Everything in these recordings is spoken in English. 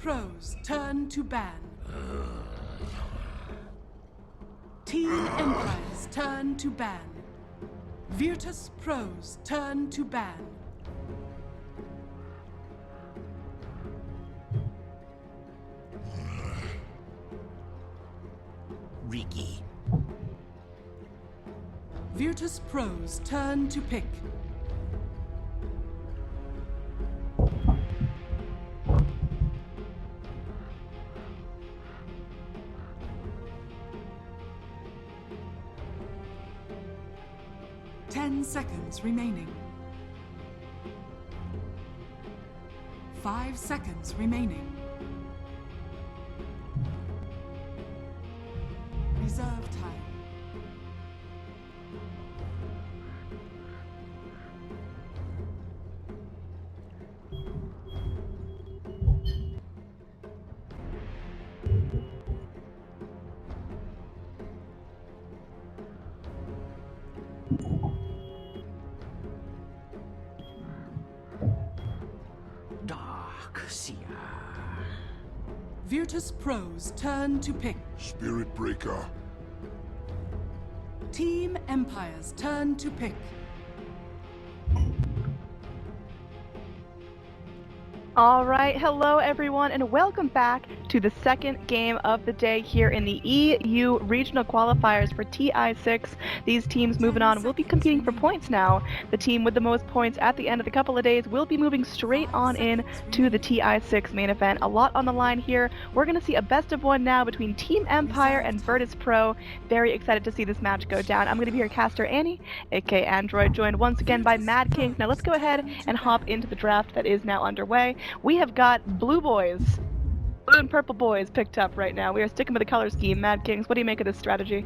Virtus.Pro's turn to ban. Team Empire's turn to ban. Virtus.Pro's turn to ban. Ricky. Virtus.Pro's turn to pick. Ten seconds remaining. 5 seconds remaining. Reserve time. Virtus.Pro's turn to pick. Spirit Breaker. Team Empire's turn to pick. All right, hello everyone, and welcome back to the second game of the day here in the EU regional qualifiers for TI6. These teams moving on will be competing for points now. The team with the most points at the end of the couple of days will be moving straight on in to the TI6 main event. A lot on the line here. We're going to see a best of one now between Team Empire and Virtus.Pro. Very excited to see this match go down. I'm going to be your caster Annie, aka Android, joined once again by Mad King. Now let's go ahead and hop into the draft that is now underway. We have got blue and purple boys picked up right now. We are sticking with the color scheme. Mad Kings, what do you make of this strategy?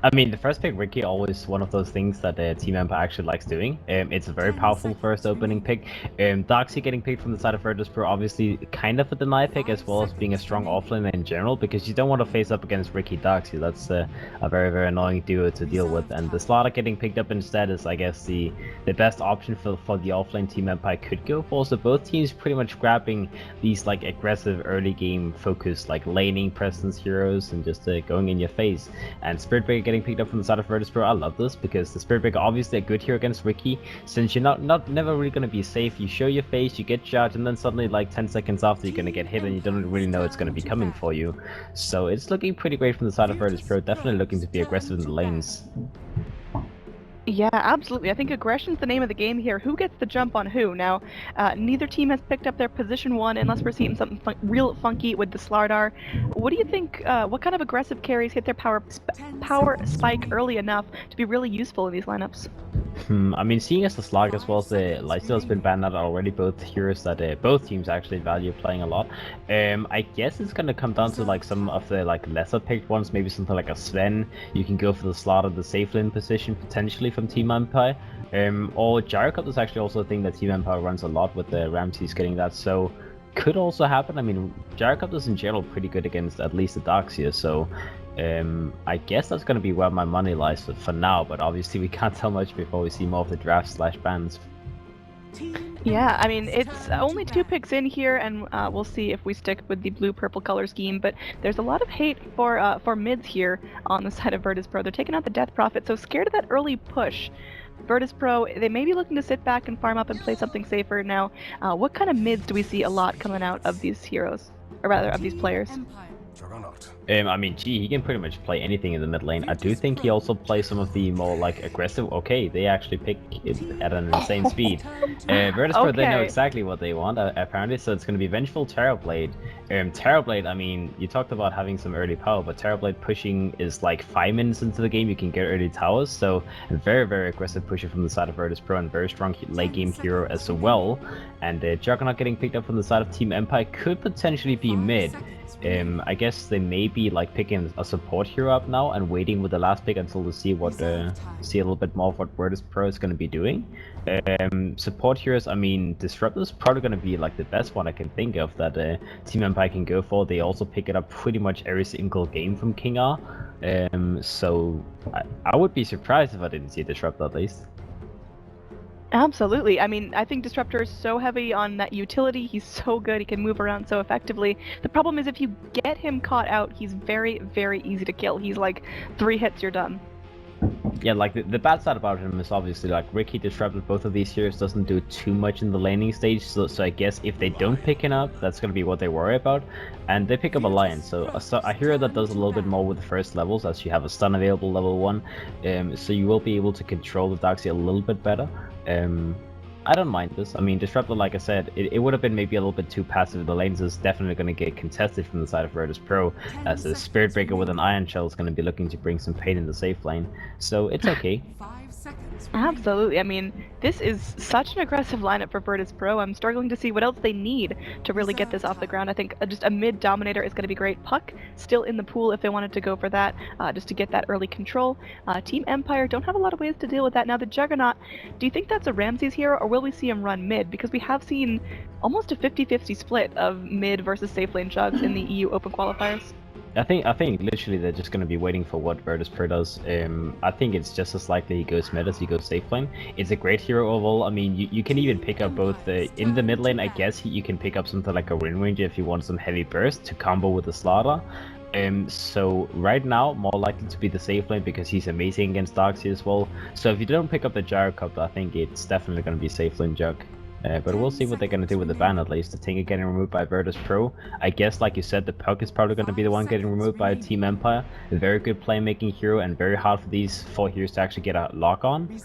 I mean, the first pick, Ricky, always one of those things that Team Empire actually likes doing. It's a very powerful first opening pick. Doxy getting picked from the side of Virtus.Pro, obviously kind of a deny pick, as well as being a strong offlaner in general, because you don't want to face up against Ricky Doxy. That's a very, very annoying duo to deal with. And the Slaughter getting picked up instead is, I guess, the best option for the offlane Team Empire could go for. So both teams pretty much grabbing these like aggressive early game focused like laning presence heroes and just going in your face. And Spirit Breaker getting picked up from the side of Virtus.Pro. I love this because the Spirit Breaker obviously a good hero against Ricky, since you're never really gonna be safe. You show your face, you get shot, and then suddenly like 10 seconds after you're gonna get hit and you don't really know it's gonna be coming for you. So it's looking pretty great from the side of Virtus.Pro. Definitely looking to be aggressive in the lanes. Yeah, absolutely. I think aggression's the name of the game here. Who gets the jump on who? Now, neither team has picked up their position one unless we're seeing something real funky with the Slardar. What do you think, what kind of aggressive carries hit their power spike early enough to be really useful in these lineups? I mean, seeing as the Slug as well as the Lifesteal has been banned out already, both heroes that both teams actually value playing a lot. I guess it's gonna come down to like some of the like lesser picked ones, maybe something like a Sven. You can go for the Slaughter, the safe lane position potentially from Team Empire. Or Gyrocup is actually also a thing that Team Empire runs a lot with the Ramses getting that, so could also happen. I mean, Gyrocup is in general pretty good against at least the Doxia, so I guess that's going to be where my money lies for now, but obviously we can't tell much before we see more of the draft/bans. Yeah, I mean, it's only 2 picks in here, and we'll see if we stick with the blue-purple color scheme, but there's a lot of hate for mids here on the side of Virtus.Pro. They're taking out the Death Prophet, so scared of that early push. Virtus.Pro, they may be looking to sit back and farm up and play something safer. Now, what kind of mids do we see a lot coming out of these heroes? Or rather, of these players? I mean, gee, he can pretty much play anything in the mid lane. I do think he also plays some of the more like aggressive. Okay, they actually pick it at an insane speed. Virtus.Pro, they know exactly what they want apparently, so it's going to be Vengeful Terrorblade. Terrorblade, I mean, you talked about having some early power, but Terrorblade pushing is like 5 minutes into the game. You can get early towers, so a very, very aggressive pusher from the side of Virtus.Pro and very strong late game hero as well. And Juggernaut getting picked up from the side of Team Empire could potentially be mid. I guess they may be like picking a support hero up now and waiting with the last pick until they see what see a little bit more of what Virtus.Pro is going to be doing. Support heroes, I mean, Disruptor is probably going to be like the best one I can think of that Team Empire can go for. They also pick it up pretty much every single game from King R. So I would be surprised if I didn't see Disruptor at least. Absolutely. I mean, I think Disruptor is so heavy on that utility. He's so good. He can move around so effectively. The problem is if you get him caught out, he's very, very easy to kill. He's like 3 hits, you're done. Yeah, like the bad side about him is obviously like Ricky Disrupted both of these heroes doesn't do too much in the laning stage, so I guess if they don't pick him up, that's gonna be what they worry about. And they pick up a Lion, so a hero that does a little bit more with the first levels, as you have a stun available level 1, so you will be able to control the Darkseid a little bit better. I don't mind this. I mean, Disruptor, like I said, it would have been maybe a little bit too passive. The lanes is definitely going to get contested from the side of Virtus.Pro, as a Spirit Breaker with an Iron Shell is going to be looking to bring some pain in the safe lane. So it's okay. 5 seconds remaining. Absolutely. I mean, this is such an aggressive lineup for Virtus.Pro. I'm struggling to see what else they need to really get this off the ground. I think just a mid dominator is going to be great. Puck still in the pool if they wanted to go for that, just to get that early control. Team Empire don't have a lot of ways to deal with that. Now the Juggernaut, do you think that's a Ramses hero, or will we see him run mid? Because we have seen almost a 50-50 split of mid versus safe lane jugs in the EU Open qualifiers. I think literally they're just going to be waiting for what Virtus.Pro does. I think it's just as likely he goes mid as he goes safe lane. It's a great hero overall. I mean, you can even pick up both in the mid lane. I guess you can pick up something like a Wind Ranger if you want some heavy burst to combo with the Slaughter. So right now, more likely to be the safe lane because he's amazing against Darkseid as well. So if you don't pick up the Gyrocopter, I think it's definitely going to be safe lane jug. But we'll see what they're going to do with the ban at least. The Tinker getting removed by Virtus.Pro. I guess, like you said, the Puck is probably going to be the one getting removed by Team Empire. A very good playmaking hero and very hard for these 4 heroes to actually get a lock on.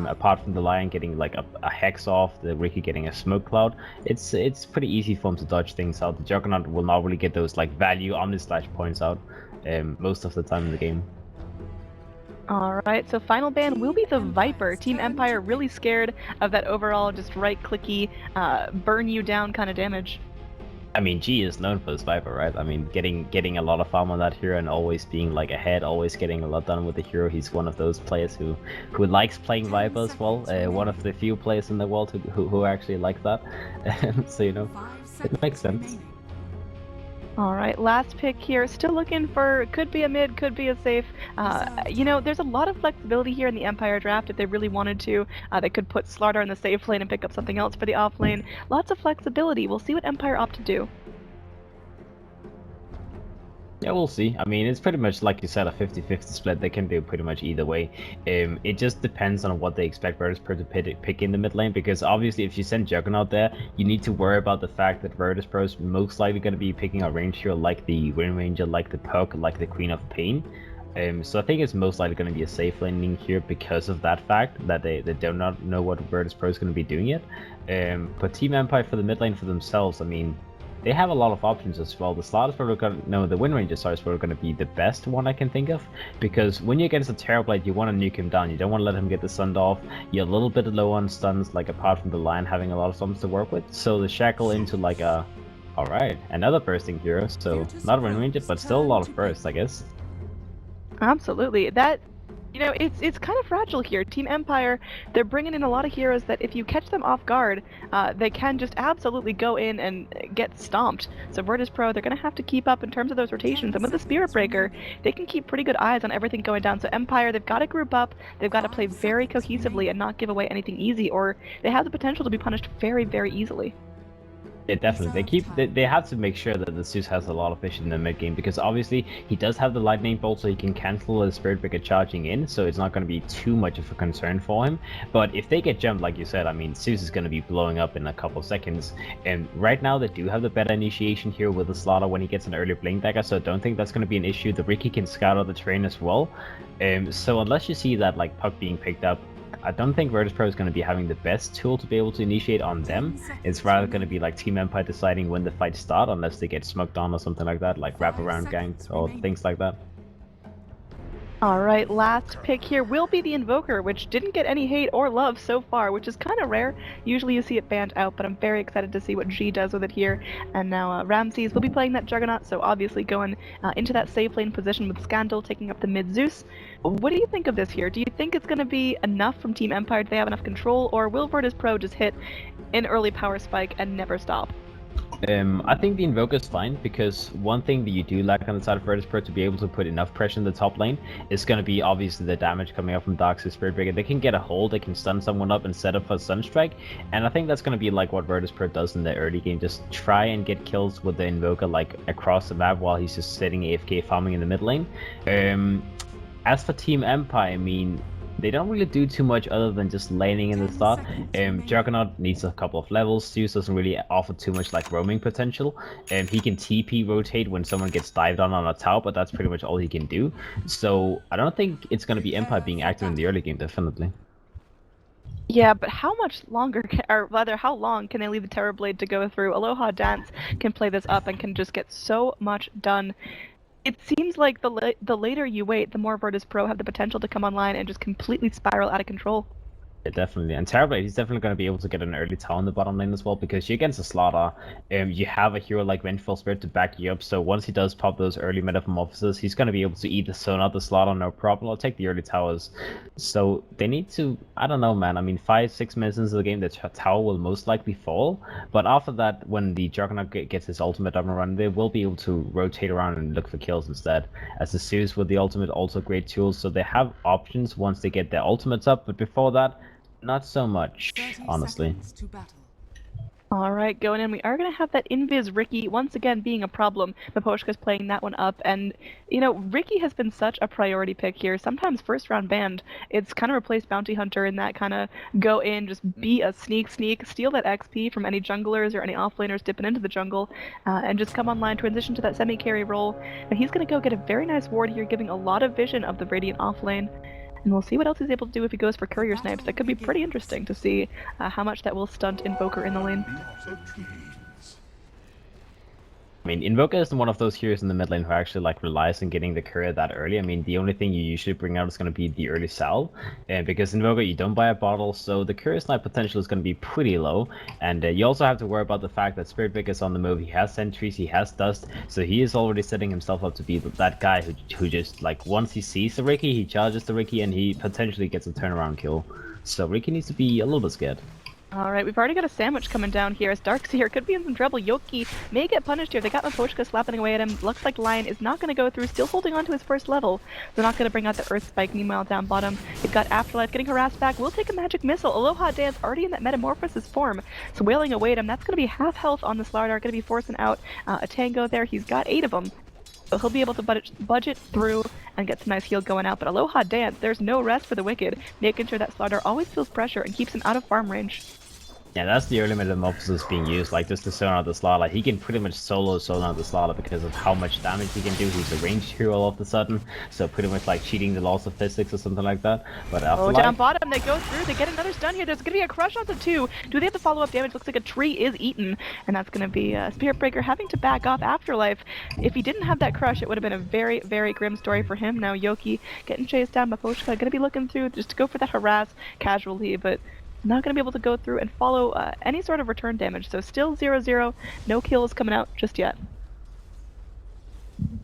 Apart from the Lion getting like a Hex off, the Ricky getting a Smoke Cloud, it's pretty easy for him to dodge things out. The Juggernaut will not really get those like value Omnislash points out most of the time in the game. Alright, so final ban will be the Viper. Team Empire really scared of that overall just right-clicky, burn you down kind of damage. I mean, G is known for his Viper, right? I mean, getting a lot of farm on that hero and always being like ahead, always getting a lot done with the hero. He's one of those players who likes playing Viper as well. One of the few players in the world who actually like that. So, you know, it makes sense. Alright, last pick here. Still looking for, could be a mid, could be a safe. You know, there's a lot of flexibility here in the Empire draft if they really wanted to. They could put Slaughter in the safe lane and pick up something else for the off lane. Lots of flexibility. We'll see what Empire opt to do. Yeah, we'll see. I mean, it's pretty much like you said, a 50-50 split. They can do pretty much either way. It just depends on what they expect Virtus.Pro to pick in the mid lane, because obviously if you send Juggernaut there, you need to worry about the fact that Virtus.Pro is most likely going to be picking a range hero like the Wind Ranger, like the Puck, like the Queen of Pain. So I think it's most likely going to be a safe laning here because of that fact that they do not know what Virtus.Pro is going to be doing yet. But Team Empire for the mid lane for themselves, I mean, they have a lot of options as well. The Slaughter's probably going to, no, the Wind Ranger is probably going to be the best one I can think of, because when you're against a Terrorblade, you want to nuke him down. You don't want to let him get the stunned off. You're a little bit low on stuns, like apart from the Lion having a lot of stuns to work with. So the Shackle into like a, alright, another bursting hero. So not a Wind Ranger, but still a lot of burst, I guess. Absolutely. That, you know, it's kind of fragile here. Team Empire, they're bringing in a lot of heroes that if you catch them off guard, they can just absolutely go in and get stomped. So Virtus.Pro, they're going to have to keep up in terms of those rotations. And with the Spirit Breaker, they can keep pretty good eyes on everything going down. So Empire, they've got to group up, they've got to play very cohesively and not give away anything easy, or they have the potential to be punished very, very easily. Yeah, definitely. They have to make sure that the Zeus has a lot of vision in the mid game, because obviously he does have the lightning bolt, so he can cancel the Spirit Breaker charging in, so it's not going to be too much of a concern for him. But if they get jumped, like you said, I mean, Zeus is going to be blowing up in a couple seconds. And right now they do have the better initiation here with the Slaughter when he gets an early Blink Dagger, so I don't think that's going to be an issue. The Ricky can scout out the terrain as well. So unless you see that like Puck being picked up, I don't think Virtus.Pro is going to be having the best tool to be able to initiate on them. It's rather going to be like Team Empire deciding when the fights start, unless they get smoked on or something like that, like wraparound ganked or things like that. Alright, last pick here will be the Invoker, which didn't get any hate or love so far, which is kind of rare. Usually you see it banned out, but I'm very excited to see what G does with it here. And now Ramses will be playing that Juggernaut, so obviously going into that safe lane position with Scandal taking up the mid Zeus. What do you think of this here? Do you think it's going to be enough from Team Empire? Do they have enough control, or will Virtus.Pro just hit an early power spike and never stop? I think the Invoker is fine because one thing that you do lack on the side of Virtus.Pro to be able to put enough pressure in the top lane is going to be obviously the damage coming up from Darkseid Spirit Breaker. They can get a hold, they can stun someone up and set up for Sunstrike, and I think that's going to be like what Virtus.Pro does in the early game. Just try and get kills with the Invoker like across the map while he's just sitting AFK farming in the mid lane. As for Team Empire, I mean, they don't really do too much other than just laning in the start. Juggernaut needs a couple of levels. Zeus doesn't really offer too much like roaming potential. He can TP rotate when someone gets dived on a tower, but that's pretty much all he can do. So I don't think it's going to be Empire being active in the early game, definitely. Yeah, but how much longer, or rather, how long can they leave the Terrorblade to go through? Aloha Dance can play this up and can just get so much done. It seems like the later you wait, the more Virtus.Pro have the potential to come online and just completely spiral out of control. Yeah, definitely. And Terrorblade, he's definitely going to be able to get an early tower in the bottom lane as well, because you're against a Slaughter, you have a hero like Vengeful Spirit to back you up, so once he does pop those early Metamorphoses, he's going to be able to either zone out the Slaughter, no problem, or take the early towers. So they need to, I don't know, man, I mean, 5-6 minutes into the game, the tower will most likely fall, but after that, when the Juggernaut gets his ultimate up and running, they will be able to rotate around and look for kills instead. As the Zeus with the ultimate, also great tools, so they have options once they get their ultimates up, but before that, not so much, honestly. Alright, going in, we are going to have that Invis Riki once again being a problem. Miposhka's playing that one up, and, you know, Riki has been such a priority pick here. Sometimes first round banned. It's kind of replaced Bounty Hunter in that kind of go in, just be a sneak, steal that XP from any junglers or any offlaners dipping into the jungle, and just come online, transition to that semi-carry role. And he's going to go get a very nice ward here, giving a lot of vision of the Radiant offlane. And we'll see what else he's able to do if he goes for courier snipes. That could be pretty interesting to see how much that will stunt Invoker in the lane. I mean, Invoker is one of those heroes in the mid lane who actually like relies on getting the courier that early. I mean, the only thing you usually bring out is going to be the early salve, and because Invoker you don't buy a bottle, so the courier snipe potential is going to be pretty low. And you also have to worry about the fact that Spirit Breaker is on the move. He has sentries, he has dust, so he is already setting himself up to be that guy who just like once he sees the Riki, he charges the Riki, and he potentially gets a turnaround kill. So Riki needs to be a little bit scared. Alright, we've already got a sandwich coming down here as Darkseer could be in some trouble. Yoki may get punished here. They got Miposhka slapping away at him. Looks like Lion is not going to go through, still holding on to his first level. They're not going to bring out the Earth Spike. Meanwhile, down bottom, they've got Afterlife getting harassed back. We'll take a Magic Missile. Aloha Dance already in that Metamorphosis form. So wailing away at him. That's going to be half health on the Slardar. Going to be forcing out a Tango there. He's got 8 of them. So he'll be able to budget through and get some nice heal going out. But Aloha Dance, there's no rest for the wicked, making sure that Slardar always feels pressure and keeps him out of farm range. Yeah, that's the early Metamorphosis being used, like just to zone out the Slaughter. He can pretty much solo zone out the Slaughter because of how much damage he can do. He's a ranged hero all of a sudden, so pretty much like cheating the laws of physics or something like that. But Afterlife... Oh, down bottom, they go through, they get another stun here. There's going to be a crush onto 2. Do they have the follow-up damage? Looks like a tree is eaten, and that's going to be Spirit Breaker having to back off Afterlife. If he didn't have that crush, it would have been a very, very grim story for him. Now Yoki getting chased down by Miposhka, going to be looking through just to go for that harass casualty, but not going to be able to go through and follow any sort of return damage. So still 0-0, no kills coming out just yet.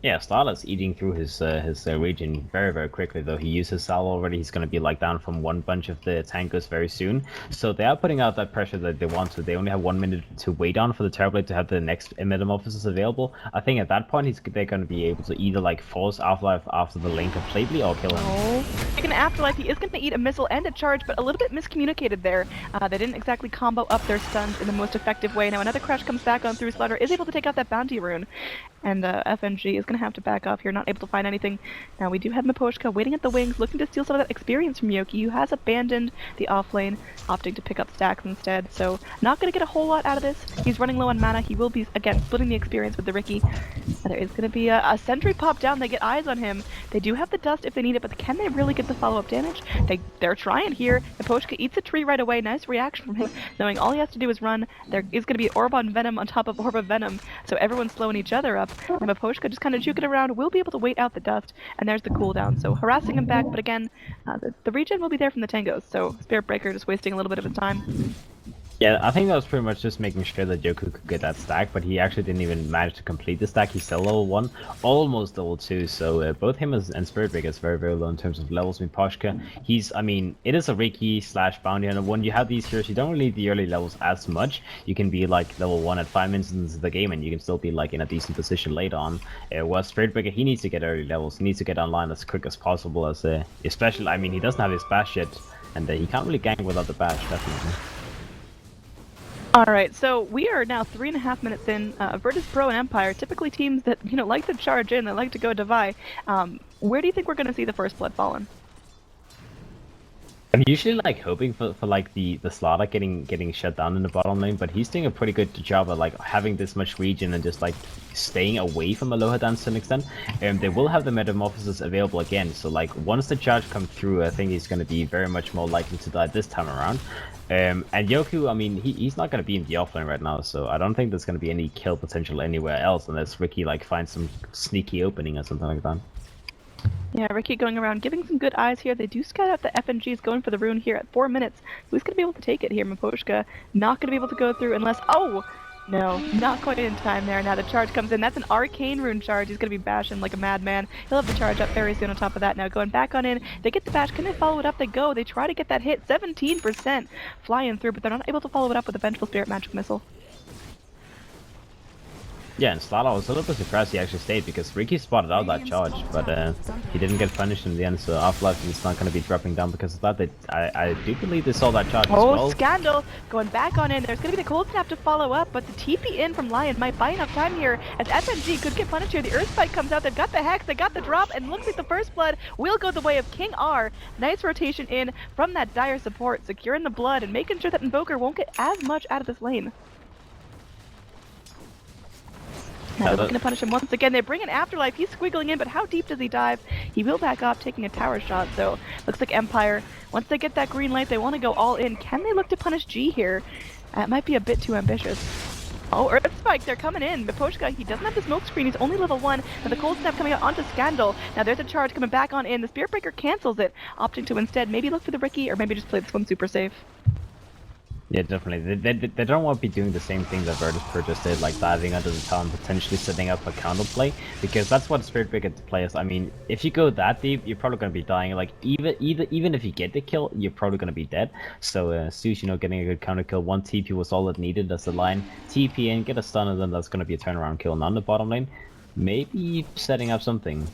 Yeah, Starlet's eating through his region very, very quickly, though. He used his salve already. He's going to be like down from one bunch of the tankers very soon. So they are putting out that pressure that they want to. They only have 1 minute to wait on for the Terrorblade to have the next Metamorphosis available. I think at that point they're going to be able to either like force Afterlife after the lane completely or kill him. Oh, taking Afterlife, he is going to eat a missile and a charge, but a little bit miscommunicated there. They didn't exactly combo up their stuns in the most effective way. Now another crush comes back on through. Slaughter is able to take out that bounty rune, and FNG is going to have to back off here, not able to find anything. Now we do have Miposhka waiting at the wings, looking to steal some of that experience from Yoki, who has abandoned the offlane, opting to pick up stacks instead. So not going to get a whole lot out of this. He's running low on mana. He will be, again, splitting the experience with the Riki. There is going to be a sentry pop down. They get eyes on him. They do have the dust if they need it, but can they really get the follow-up damage? They're trying here. Miposhka eats a tree right away. Nice reaction from him, knowing all he has to do is run. There is going to be Orb on Venom on top of Orb of Venom, so everyone's slowing each other up. And Miposhka just kind of juking around, will be able to wait out the dust, and there's the cooldown. So harassing him back, but again, the regen will be there from the tangos, so Spirit Breaker just wasting a little bit of his time. Yeah, I think that was pretty much just making sure that Yoku could get that stack, but he actually didn't even manage to complete the stack. He's still level 1, almost level 2, so both him and Spiritbreaker is very, very low in terms of levels. I mean, Poshka, I mean, it is a Ricky / Bounty Hunter. When you have these heroes, you don't really need the early levels as much. You can be like level 1 at 5 minutes into the game, and you can still be like in a decent position later on. While Spiritbreaker, he needs to get early levels. He needs to get online as quick as possible, especially, I mean, he doesn't have his bash yet, and he can't really gank without the bash, definitely. Alright, so we are now 3.5 minutes in. Virtus.Pro and Empire, typically teams that, like to charge in, they like to go Divide. Where do you think we're going to see the first blood fallen? I'm usually like hoping for like the Slaughter getting shut down in the bottom lane, but he's doing a pretty good job of like having this much region and just like staying away from Aloha Dance to an extent. They will have the Metamorphosis available again, so like once the charge comes through, I think he's going to be very much more likely to die this time around. And Yoku, I mean, he's not going to be in the offlane right now, so I don't think there's going to be any kill potential anywhere else unless Ricky like finds some sneaky opening or something like that. Yeah, Ricky going around giving some good eyes here. They do scout out the FNGs going for the rune here at 4 minutes. Who's going to be able to take it here? Miposhka not going to be able to go through unless... Oh! No, not quite in time there. Now the charge comes in. That's an arcane rune charge. He's going to be bashing like a madman. He'll have the charge up very soon on top of that. Now going back on in. They get the bash. Can they follow it up? They go. They try to get that hit. 17% flying through, but they're not able to follow it up with a Vengeful Spirit Magic Missile. Yeah, and Slaughter, I was a little bit surprised he actually stayed because Ricky spotted out that charge, but he didn't get punished in the end, so Afterlife is not going to be dropping down because of that. I do believe they saw that charge as well. Oh, Scandal going back on in. There's going to be the Cold Snap to follow up, but the TP in from Lion might buy enough time here as FNG could get punished here. The Earth Spike comes out. They've got the Hex, they got the drop, and looks like the first blood will go the way of King R. Nice rotation in from that dire support, securing the blood and making sure that Invoker won't get as much out of this lane. Now they're looking to punish him once again. They bring in Afterlife. He's squiggling in, but how deep does he dive? He will back off, taking a tower shot. So looks like Empire, once they get that green light, they want to go all in. Can they look to punish G here? It might be a bit too ambitious. Oh, Earth Spike, they're coming in. Miposhka, he doesn't have the smoke screen. He's only level 1. Now the Cold Snap coming out onto Scandal. Now there's a charge coming back on in. The Spirit Breaker cancels it, opting to instead maybe look for the Ricky or maybe just play this one super safe. Yeah, definitely. They don't want to be doing the same thing that Virtus.Pro just did, like diving under the tower and potentially setting up a counterplay, because that's what Spirit Breaker plays. I mean, if you go that deep, you're probably going to be dying. Like, even if you get the kill, you're probably going to be dead. So, Stu's, getting a good counter kill. 1 TP was all it needed as the line. TP in, get a stun, and then that's going to be a turnaround kill. And on the bottom lane, maybe setting up something.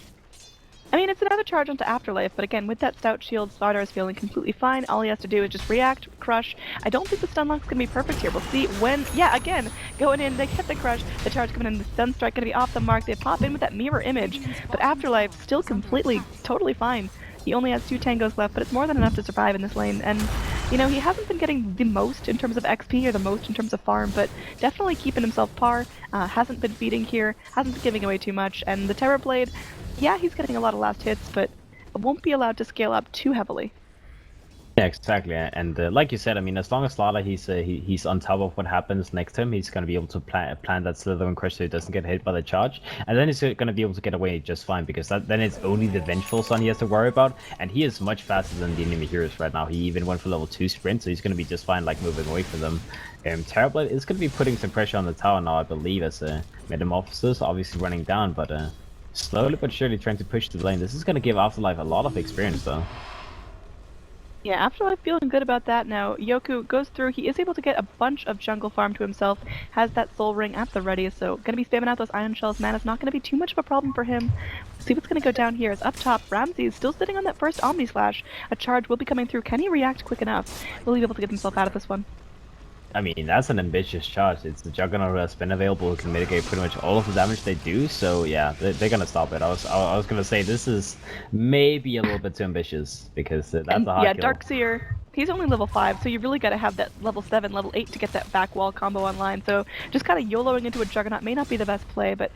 I mean, it's another charge onto Afterlife, but again, with that stout shield, Slardar is feeling completely fine. All he has to do is just react, crush. I don't think the stun lock's gonna be perfect here. We'll see when... Yeah, again, going in, they get the crush, the charge coming in, the stun strike gonna be off the mark. They pop in with that mirror image, but Afterlife still completely, totally fine. He only has 2 tangos left, but it's more than enough to survive in this lane. And, he hasn't been getting the most in terms of XP or the most in terms of farm, but definitely keeping himself par. Hasn't been feeding here, hasn't been giving away too much. And the Terror Blade, yeah, he's getting a lot of last hits, but won't be allowed to scale up too heavily. Yeah, exactly. And like you said, I mean, as long as Slaughter, he's on top of what happens next to him, he's going to be able to plan that Slither crush so he doesn't get hit by the charge. And then he's going to be able to get away just fine, because then it's only the Vengeful Sun he has to worry about. And he is much faster than the enemy heroes right now. He even went for level 2 sprint, so he's going to be just fine, like, moving away from them. Terrorblade is going to be putting some pressure on the tower now, I believe, as Metamorphosis obviously running down, but slowly but surely trying to push the lane. This is going to give Afterlife a lot of experience, though. Yeah, Afterlife feeling good about that now. Yoku goes through, he is able to get a bunch of jungle farm to himself, has that soul ring at the ready, so gonna be spamming out those ion shells. Mana's not gonna be too much of a problem for him. See what's gonna go down here is up top, Ramsey is still sitting on that first Omni Slash. A charge will be coming through. Can he react quick enough? Will he be able to get himself out of this one? I mean, that's an ambitious charge. It's the Juggernaut who has been available who can mitigate pretty much all of the damage they do, so yeah, they're gonna stop it. I was gonna say this is maybe a little bit too ambitious, because that's a hard kill. Darkseer, he's only level 5, so you really gotta have that level 7, level 8 to get that back wall combo online, so just kind of YOLOing into a Juggernaut may not be the best play, but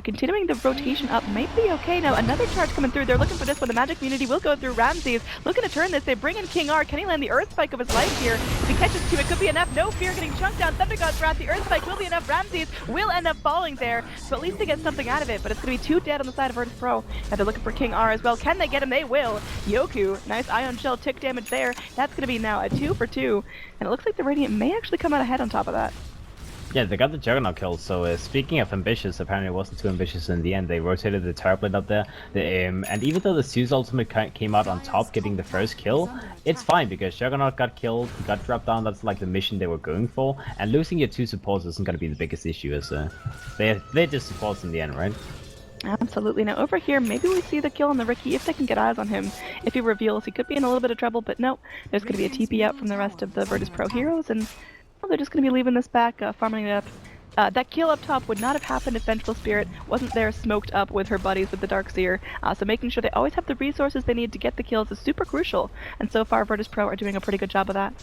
continuing the rotation up might be okay. Now another charge coming through, they're looking for this one, the Magic Immunity will go through. Ramses looking to turn this, they bring in King R, can he land the Earth Spike of his life here? If he catches to it, could be enough. No fear getting chunked down, Thunder God's Wrath, the Earth Spike will be enough. Ramses will end up falling there, so at least they get something out of it, but it's gonna be 2 dead on the side of Virtus.Pro. Now they're looking for King R as well. Can they get him? They will. Yoku, nice Ion Shell tick damage there. That's going to be now a 2 for 2, and it looks like the Radiant may actually come out ahead on top of that. Yeah, they got the Juggernaut kill, so speaking of ambitious, apparently it wasn't too ambitious in the end. They rotated the Terrorblade up there, and even though the Zeus ultimate came out on top getting the first kill, it's fine because Juggernaut got killed, got dropped down, that's like the mission they were going for, and losing your 2 supports isn't going to be the biggest issue, as they're just supports in the end, right? Absolutely. Now over here, maybe we see the kill on the Riki if they can get eyes on him. If he reveals, he could be in a little bit of trouble, but no, there's going to be a TP out from the rest of the Virtus.Pro heroes, and well, they're just going to be leaving this back, farming it up. That kill up top would not have happened if Vengeful Spirit wasn't there smoked up with her buddies with the Darkseer, so making sure they always have the resources they need to get the kills is super crucial, and so far Virtus.Pro are doing a pretty good job of that.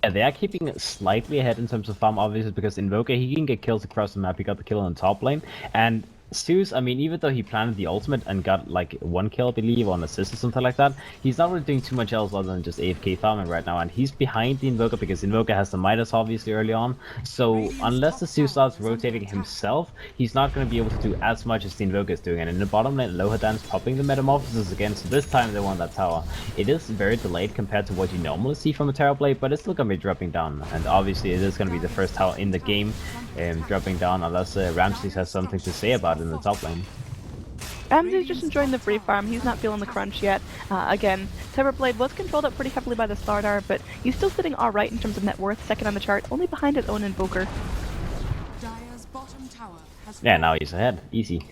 Yeah, they are keeping it slightly ahead in terms of farm, obviously, because Invoker, he can get kills across the map. He got the kill on the top lane, and Zeus, I mean, even though he planted the ultimate and got like 1 kill, I believe, or an assist or something like that, he's not really doing too much else other than just AFK farming right now, and he's behind the Invoker because Invoker has the Midas obviously early on, so unless the Zeus starts rotating himself, he's not going to be able to do as much as the Invoker is doing. And in the bottom lane, Lohadan's popping the Metamorphosis again, so this time they want that tower. It is very delayed compared to what you normally see from a Terrorblade, but it's still going to be dropping down, and obviously it is going to be the first tower in the game dropping down, unless Ramses has something to say about it in the top lane. Ramsey's just enjoying the free farm. He's not feeling the crunch yet. Again, Terrorblade was controlled up pretty heavily by the Slardar, but he's still sitting alright in terms of net worth, second on the chart, only behind his own Invoker. Dire's bottom tower has Yeah, now he's ahead. Easy.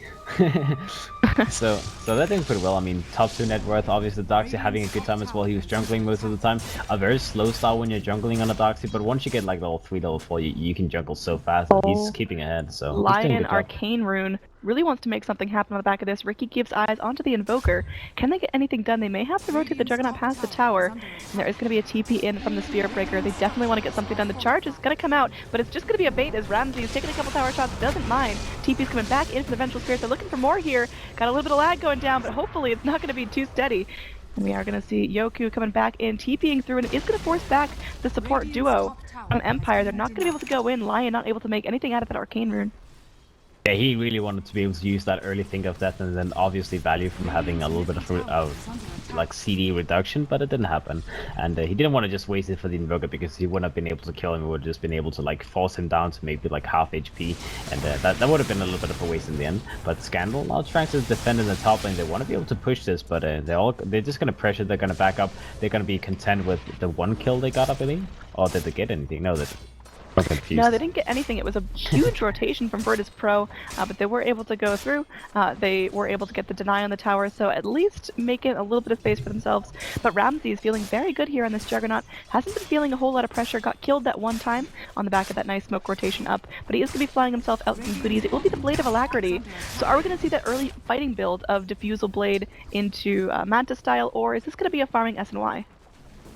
so they're doing pretty well. I mean, top 2 net worth, obviously Darkseer having a good time as well. He was jungling most of the time. A very slow start when you're jungling on a Darkseer, but once you get like level 3, level 4, you can jungle so fast. And he's keeping ahead, so Lion Arcane Rune really wants to make something happen on the back of this. Riki keeps eyes onto the Invoker. Can they get anything done? They may have to rotate the Juggernaut past the tower, and there is going to be a TP in from the Spirit Breaker. They definitely want to get something done. The charge is going to come out, but it's just going to be a bait as Ramsey is taking a couple tower shots, doesn't mind. TP's coming back in from the Vengeful Spirit. They're looking for more here. Got a little bit of lag going down, but hopefully it's not going to be too steady. And we are going to see Yoku coming back in, TPing through, and it is going to force back the support duo from Empire. They're not going to be able to go in. Lion not able to make anything out of that Arcane Rune. Yeah, he really wanted to be able to use that early Think of Death and then obviously value from having a little bit of like CD reduction, but it didn't happen. And he didn't want to just waste it for the Invoker because he wouldn't have been able to kill him. He would have just been able to like force him down to maybe like half HP, and that would have been a little bit of a waste in the end. But Scandal now trying to defend in the top lane. They want to be able to push this, but they're just going to pressure. They're going to back up. They're going to be content with the 1 kill they got, I believe. Or did they get anything? No, no, they didn't get anything. It was a huge rotation from Virtus.Pro, but they were able to go through. They were able to get the deny on the tower, so at least making a little bit of space for themselves. But Ramsey is feeling very good here on this Juggernaut. Hasn't been feeling a whole lot of pressure. Got killed that one time on the back of that nice smoke rotation up, but he is going to be flying himself out some goodies. It will be the Blade of Alacrity. So are we going to see that early fighting build of Diffusal Blade into Manta style, or is this going to be a farming SNY?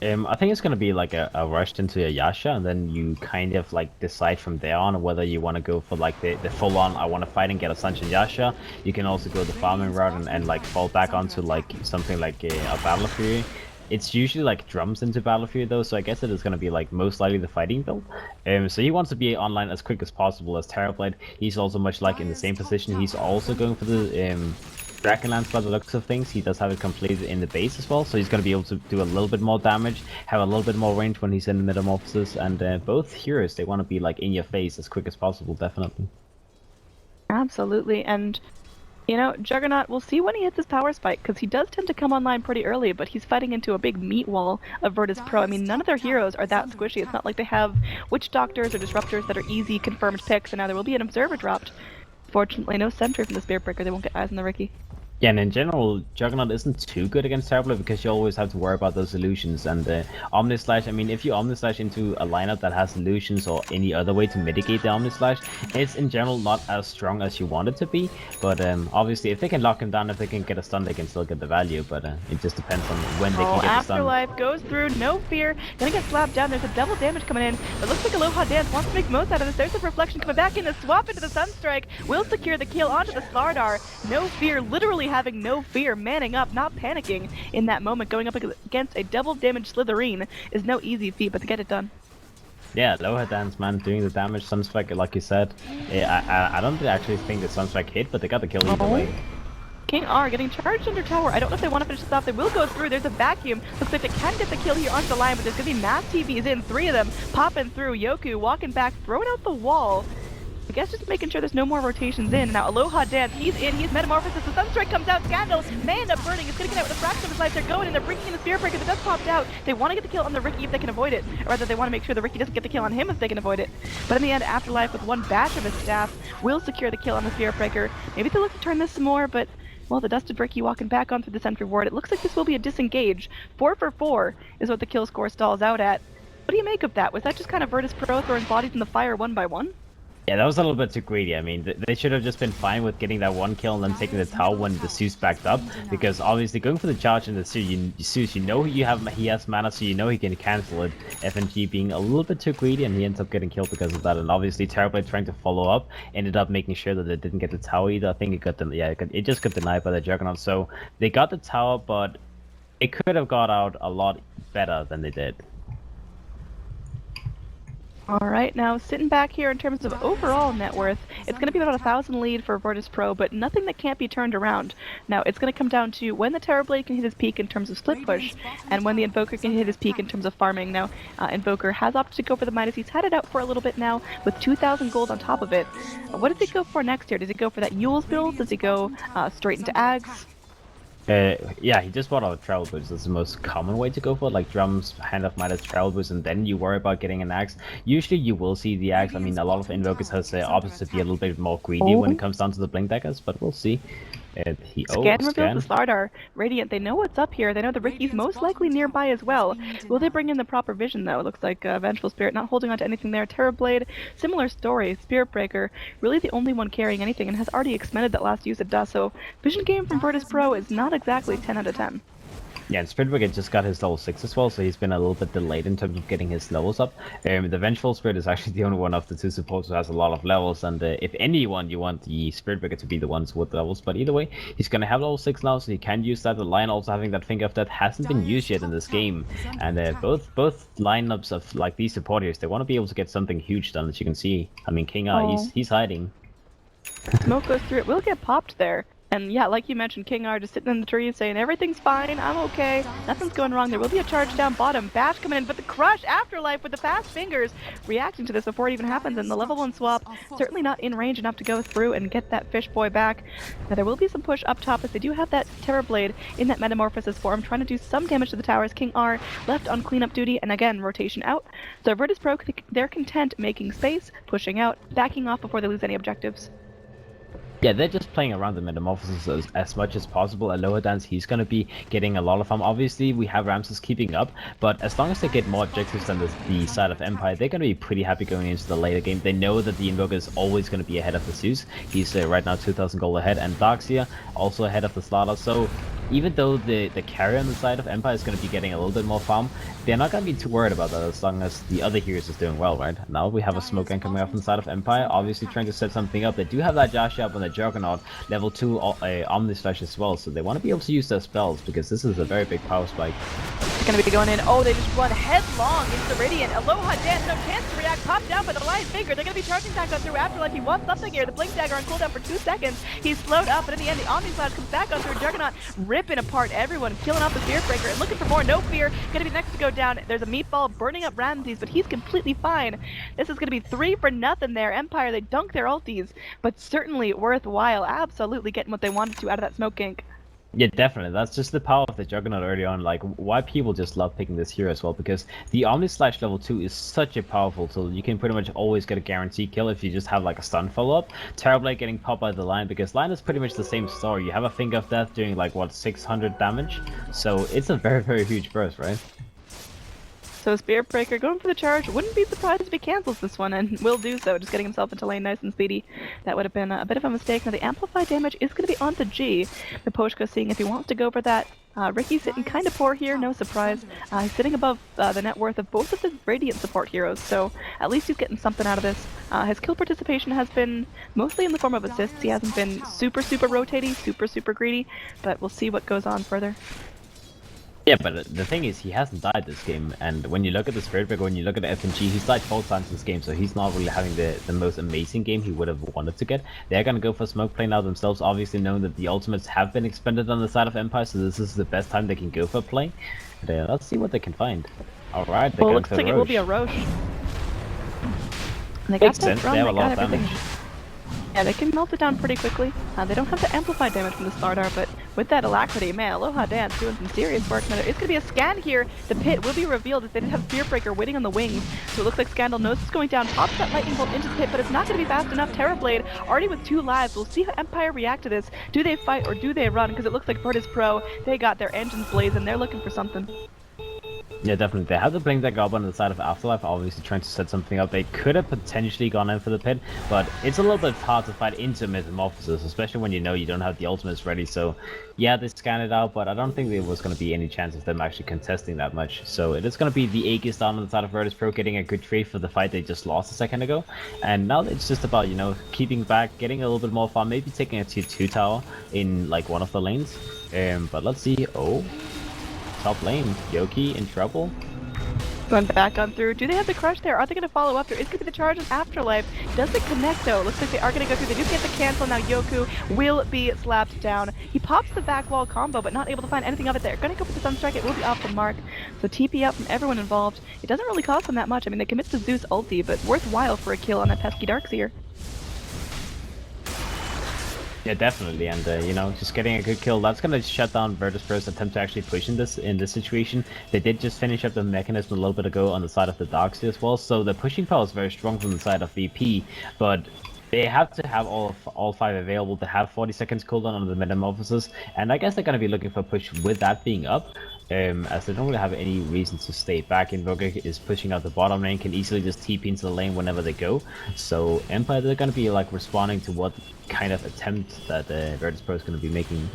I think it's going to be like a rushed into a Yasha, and then you kind of like decide from there on whether you want to go for like the full-on I want to fight and get a Sunshine Yasha. You can also go the farming route and like fall back onto like something like a Battle Fury. It's usually like drums into Battle Fury though, so I guess it is going to be like most likely the fighting build. So he wants to be online as quick as possible as Terrorblade. He's also much like in the same position. He's also going for the Dragonlance by the looks of things. He does have it completed in the base as well, so he's going to be able to do a little bit more damage, have a little bit more range when he's in the Metamorphosis, and both heroes, they want to be like in your face as quick as possible, definitely. Absolutely, and you know, Juggernaut, we'll see when he hits his power spike, because he does tend to come online pretty early, but he's fighting into a big meat wall of Virtus.Pro. I mean, none of their heroes are that squishy. It's not like they have Witch Doctors or Disruptors that are easy confirmed picks, and now there will be an Observer dropped. Fortunately, no Sentry from the Spirit Breaker. They won't get eyes on the Riki. Yeah, and in general, Juggernaut isn't too good against Terrorblade because you always have to worry about those illusions. And Omnislash, I mean, if you Omnislash into a lineup that has illusions or any other way to mitigate the Omnislash, it's in general not as strong as you want it to be. But obviously, if they can lock him down, if they can get a stun, they can still get the value. But it just depends on when they can get the stun. Afterlife goes through, no fear. Gonna get slapped down. There's a double damage coming in. It looks like Aloha Dance wants to make most out of this. There's a reflection coming back in. The swap into the Sunstrike will secure the kill onto the Slardar. No fear, literally having no fear, manning up, not panicking in that moment. Going up against a double damage Slitherine is no easy feat, but to get it done. Yeah, Aloha Dance, man, doing the damage. Sunstrike, like you said, I don't actually think the Sunstrike hit, but they got the kill either way. King R getting charged under tower. I don't know if they want to finish this off. They will go through. There's a vacuum. Looks like they can get the kill here onto the line, but there's going to be mass TVs in. 3 of them popping through. Yoku walking back, throwing out the wall. I guess just making sure there's no more rotations in. Now Aloha Dance, he's in, he's Metamorphosis, the Sunstrike comes out, Scandal may end up burning, it's gonna get out with a fraction of his life, they're going and they're bringing in the Spirit Breaker, the dust popped out. They want to get the kill on the Riki if they can avoid it, or rather they want to make sure the Riki doesn't get the kill on him if they can avoid it. But in the end, Afterlife with one batch of his staff will secure the kill on the Spirit Breaker. Maybe they'll look to turn this some more, but well, the Dusted Riki walking back on through the Sentry Ward. It looks like this will be a disengage. 4 for 4 is what the kill score stalls out at. What do you make of that? Was that just kind of Virtus.Pro throwing bodies in the fire one by one? Yeah, that was a little bit too greedy. I mean, they should have just been fine with getting that one kill and then taking the tower when the Zeus backed up. Because obviously going for the charge in the Zeus, you know he has mana, so you know he can cancel it. FNG being a little bit too greedy, and he ends up getting killed because of that. And obviously Terrorblade trying to follow up ended up making sure that they didn't get the tower either. I think it just got denied by the Juggernaut. So they got the tower, but it could have got out a lot better than they did. Alright, now sitting back here in terms of overall net worth, it's going to be about 1,000 lead for Virtus.Pro, but nothing that can't be turned around. Now, it's going to come down to when the Terrorblade can hit his peak in terms of split push, and when the Invoker can hit his peak in terms of farming. Now, Invoker has opted to go for the Midas. He's had it out for a little bit now, with 2,000 gold on top of it. What does he go for next here? Does he go for that Yule's build? Does he go straight into Ags? Yeah, he just bought out a travel boost. That's the most common way to go for it, like drums, hand of Midas, travel boost, and then you worry about getting an axe. Usually you will see the axe. I mean, a lot of invokers has the opposite, be a little bit more greedy when it comes down to the blink daggers, but we'll see. Scan reveals the Slardar. Radiant, they know what's up here. They know the Riki's most likely nearby as well. Will they bring in the proper vision, though? It looks like Vengeful Spirit not holding on to anything there. Terrorblade, similar story. Spirit Breaker, really the only one carrying anything and has already expended that last use of dust. So vision game from Virtus.Pro is not exactly 10 out of 10. Yeah, and Spirit Breaker just got his level 6 as well, so he's been a little bit delayed in terms of getting his levels up. The Vengeful Spirit is actually the only one of the 2 supports who has a lot of levels, and if anyone, you want the Spirit Breaker to be the ones with levels, but either way, he's gonna have level 6 now, so he can use that. The line also having that Finger of Death hasn't been used yet in this game, and both lineups of like these supporters, they want to be able to get something huge done, as you can see. I mean, King R, he's hiding. Smoke goes through, it will get popped there. And yeah, like you mentioned, King R just sitting in the trees saying, everything's fine, I'm okay, nothing's going wrong. There will be a charge down bottom, Bash coming in, but the Crush, Afterlife with the fast fingers, reacting to this before it even happens, and the level 1 swap, certainly not in range enough to go through and get that Fish Boy back. Now there will be some push up top as they do have that Terrorblade in that Metamorphosis form, trying to do some damage to the towers. King R left on cleanup duty, and again, rotation out. So Virtus.Pro, they're content making space, pushing out, backing off before they lose any objectives. Yeah, they're just playing around the Metamorphosis as much as possible. Aloha Dance, he's going to be getting a lot of farm. Obviously, we have Ramses keeping up, but as long as they get more objectives than the side of Empire, they're going to be pretty happy going into the later game. They know that the Invoker is always going to be ahead of the Zeus. He's right now 2,000 gold ahead, and Darkseer also ahead of the Slaughter. So even though the carry on the side of Empire is going to be getting a little bit more farm, they're not going to be too worried about that as long as the other heroes is doing well, right? Now we have a smoke gun coming off on the side of Empire, obviously trying to set something up. They do have that Josh up on the Juggernaut, level 2 Omnislash as well, so they want to be able to use their spells because this is a very big power spike. They're going to be going in. Oh, they just run headlong into Radiant. Aloha Dance, no chance to react. Popped down by the Lion's Finger. They're going to be charging back on through Afterlife. He wants something here. The Blink Dagger on cooldown for 2 seconds. He's slowed up, but in the end, the Omnislash comes back on through Juggernaut, ripping apart everyone, killing off the Spirit Breaker, and looking for more. No fear. Going to be next to go down. There's a meatball burning up Ramses, but he's completely fine. This is going to be 3 for nothing there. Empire, they dunk their ultis, but certainly worthwhile. Absolutely getting what they wanted to out of that smoke gank. Yeah, definitely. That's just the power of the Juggernaut early on. Like, why people just love picking this hero as well, because the Omnislash level 2 is such a powerful tool. You can pretty much always get a guaranteed kill if you just have like a stun follow-up. Terrorblade getting popped by the line, because line is pretty much the same story. You have a Finger of Death doing like, what, 600 damage? So it's a very, very huge burst, right? So Spirit Breaker going for the charge. Wouldn't be surprised if he cancels this one, and will do so, just getting himself into lane nice and speedy. That would have been a bit of a mistake. Now the Amplify damage is going to be onto G. The Poshka seeing if he wants to go for that. Ricky's sitting kind of poor here, no surprise. He's sitting above the net worth of both of the Radiant support heroes, so at least he's getting something out of this. His kill participation has been mostly in the form of assists. He hasn't been super rotating, super greedy, but we'll see what goes on further. Yeah, but the thing is, he hasn't died this game, and when you look at the Spirit Breaker, when you look at the FNG, he's died 4 times this game, so he's not really having the most amazing game he would have wanted to get. They're gonna go for smoke play now themselves, obviously knowing that the ultimates have been expended on the side of Empire, so this is the best time they can go for play. And, let's see what they can find. Alright, they're going looks for like Roche. it will be a Roche. They Makes got that sense, drum, they have a they lot got of everything. damage. Yeah, they can melt it down pretty quickly. They don't have the amplified damage from the Slardar, but with that alacrity, man, Aloha Dance doing some serious work. Now, there is going to be a scan here. The pit will be revealed as they didn't have Spear Breaker waiting on the wings. So it looks like Scandal knows it's going down, pops that lightning bolt into the pit, but it's not going to be fast enough. Terrorblade already with 2 lives. We'll see how Empire react to this. Do they fight or do they run? Because it looks like Virtus.Pro, they got their engines blazing. They're looking for something. Yeah, definitely. They have the blink that up on the side of Afterlife, obviously trying to set something up. They could have potentially gone in for the pit, but it's a little bit hard to fight into Metamorphosis, especially when you know you don't have the ultimates ready. So, yeah, they scanned it out, but I don't think there was going to be any chance of them actually contesting that much. So it is going to be the Aegis down on the side of Virtus.Pro getting a good trade for the fight they just lost a second ago. And now it's just about, you know, keeping back, getting a little bit more farm, maybe taking a tier 2 tower in, like, one of the lanes. But let's see. Oh. Top lane, Yoki in trouble. Going back on through. Do they have the crush there? Are they going to follow up? There is going to be the charge of Afterlife. Does it connect though? Looks like they are going to go through. They do get the cancel. Now Yoku will be slapped down. He pops the back wall combo, but not able to find anything of it there. Going to go for the Sunstrike. It will be off the mark. So TP out from everyone involved. It doesn't really cost them that much. I mean, they commit to Zeus ulti, but worthwhile for a kill on that pesky Darkseer. Yeah, definitely, and you know, just getting a good kill, that's gonna shut down Virtus.Pro's attempt to actually push in this situation. They did just finish up the mechanism a little bit ago on the side of the Darkseer as well, so the pushing power is very strong from the side of VP, but they have to have all 5 available to have 40 seconds cooldown on the Metamorphosis, and I guess they're gonna be looking for a push with that being up. As they don't really have any reason to stay back. Invoker is pushing out the bottom lane, can easily just TP into the lane whenever they go. So Empire, they're going to be like responding to what kind of attempt that Virtus.Pro is going to be making.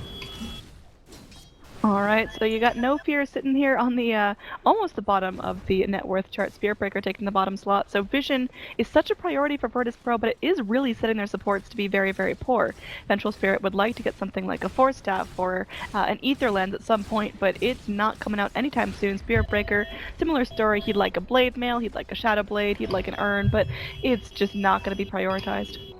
Alright, so you got No Fear sitting here on the, almost the bottom of the net worth chart. Spear Breaker taking the bottom slot. So Vision is such a priority for Virtus.Pro, but it is really setting their supports to be very, very poor. Vengeful Spirit would like to get something like a Force Staff or an Ether Lens at some point, but it's not coming out anytime soon. Spear Breaker, similar story. He'd like a Blade Mail, he'd like a Shadow Blade, he'd like an Urn, but it's just not going to be prioritized.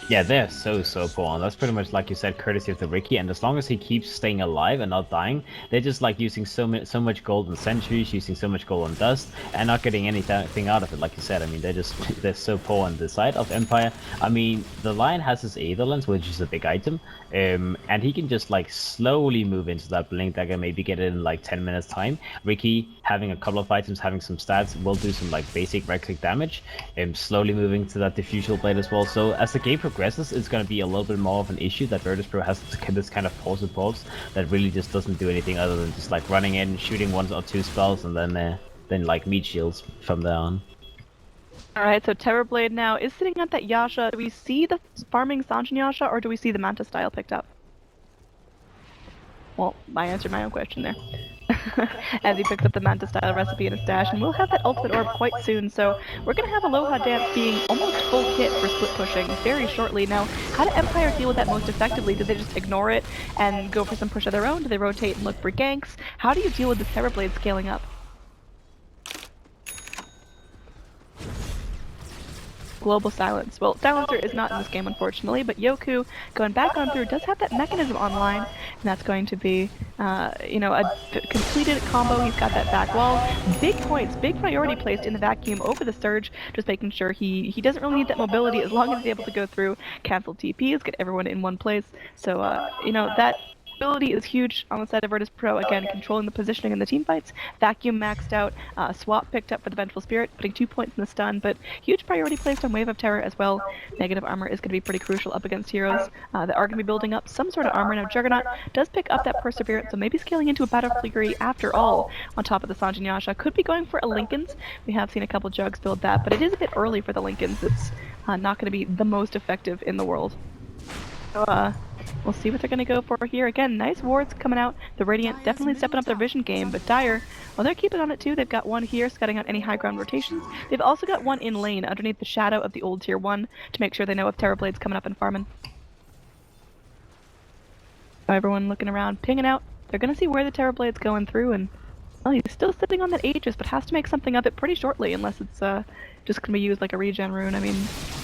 Yeah, they're so poor, and that's pretty much like you said, courtesy of the Ricky. And as long as he keeps staying alive and not dying, they're just like using so much gold on sentries, using so much gold on dust, and not getting anything out of it. Like you said, I mean, they're so poor on the side of Empire. I mean, the Lion has his Aether Lens, which is a big item, and he can just like slowly move into that blink that can maybe get it in like 10 minutes time. Ricky having a couple of items, having some stats, will do some like basic right click damage, slowly moving to that diffusal blade as well. So as the game progresses, it's going to be a little bit more of an issue that Virtus.Pro has this kind of pause supports that really just doesn't do anything other than just like running in, shooting 1 or 2 spells, and then like meat shields from there on. Alright, so Terrorblade now is sitting at that Yasha. Do we see the farming Sanjin Yasha, or do we see the Manta style picked up? Well, I answered my own question there. As he picks up the Manta style recipe in his stash, and we'll have that ultimate orb quite soon, so we're going to have Aloha Dance being almost full kit for split pushing very shortly. Now, how do Empire deal with that most effectively? Do they just ignore it and go for some push of their own? Do they rotate and look for ganks? How do you deal with the Terrorblade scaling up? Global silence. Well, Silencer is not in this game, unfortunately, but Yoku, going back on through, does have that mechanism online, and that's going to be, you know, a completed combo. He's got that back wall. Big points, big priority placed in the vacuum over the Surge, just making sure he doesn't really need that mobility as long as he's able to go through, cancel TPs, get everyone in one place. So, you know, that ability is huge on the side of Virtus.Pro. Again, controlling the positioning in the team fights. Vacuum maxed out. Swap picked up for the Vengeful Spirit, putting 2 points in the stun, but huge priority placed on Wave of Terror as well. Negative armor is going to be pretty crucial up against heroes that are going to be building up some sort of armor. Now, Juggernaut does pick up that Perseverance, so maybe scaling into a Battle Fury after all on top of the Sanjin Yasha. Could be going for a Linken's. We have seen a couple Jugs build that, but it is a bit early for the Linken's. It's not going to be the most effective in the world. So, we'll see what they're going to go for here. Again, nice wards coming out. The Radiant definitely stepping up their vision game, but Dire, well, they're keeping on it too. They've got one here, scouting out any high ground rotations. They've also got one in lane underneath the shadow of the old tier 1 to make sure they know if Terrorblade's coming up and farming. Everyone looking around, pinging out they're gonna see where the Terrorblade's going through, and well, he's still sitting on that Aegis, but has to make something of it pretty shortly, unless it's just gonna be used like a regen rune. I mean,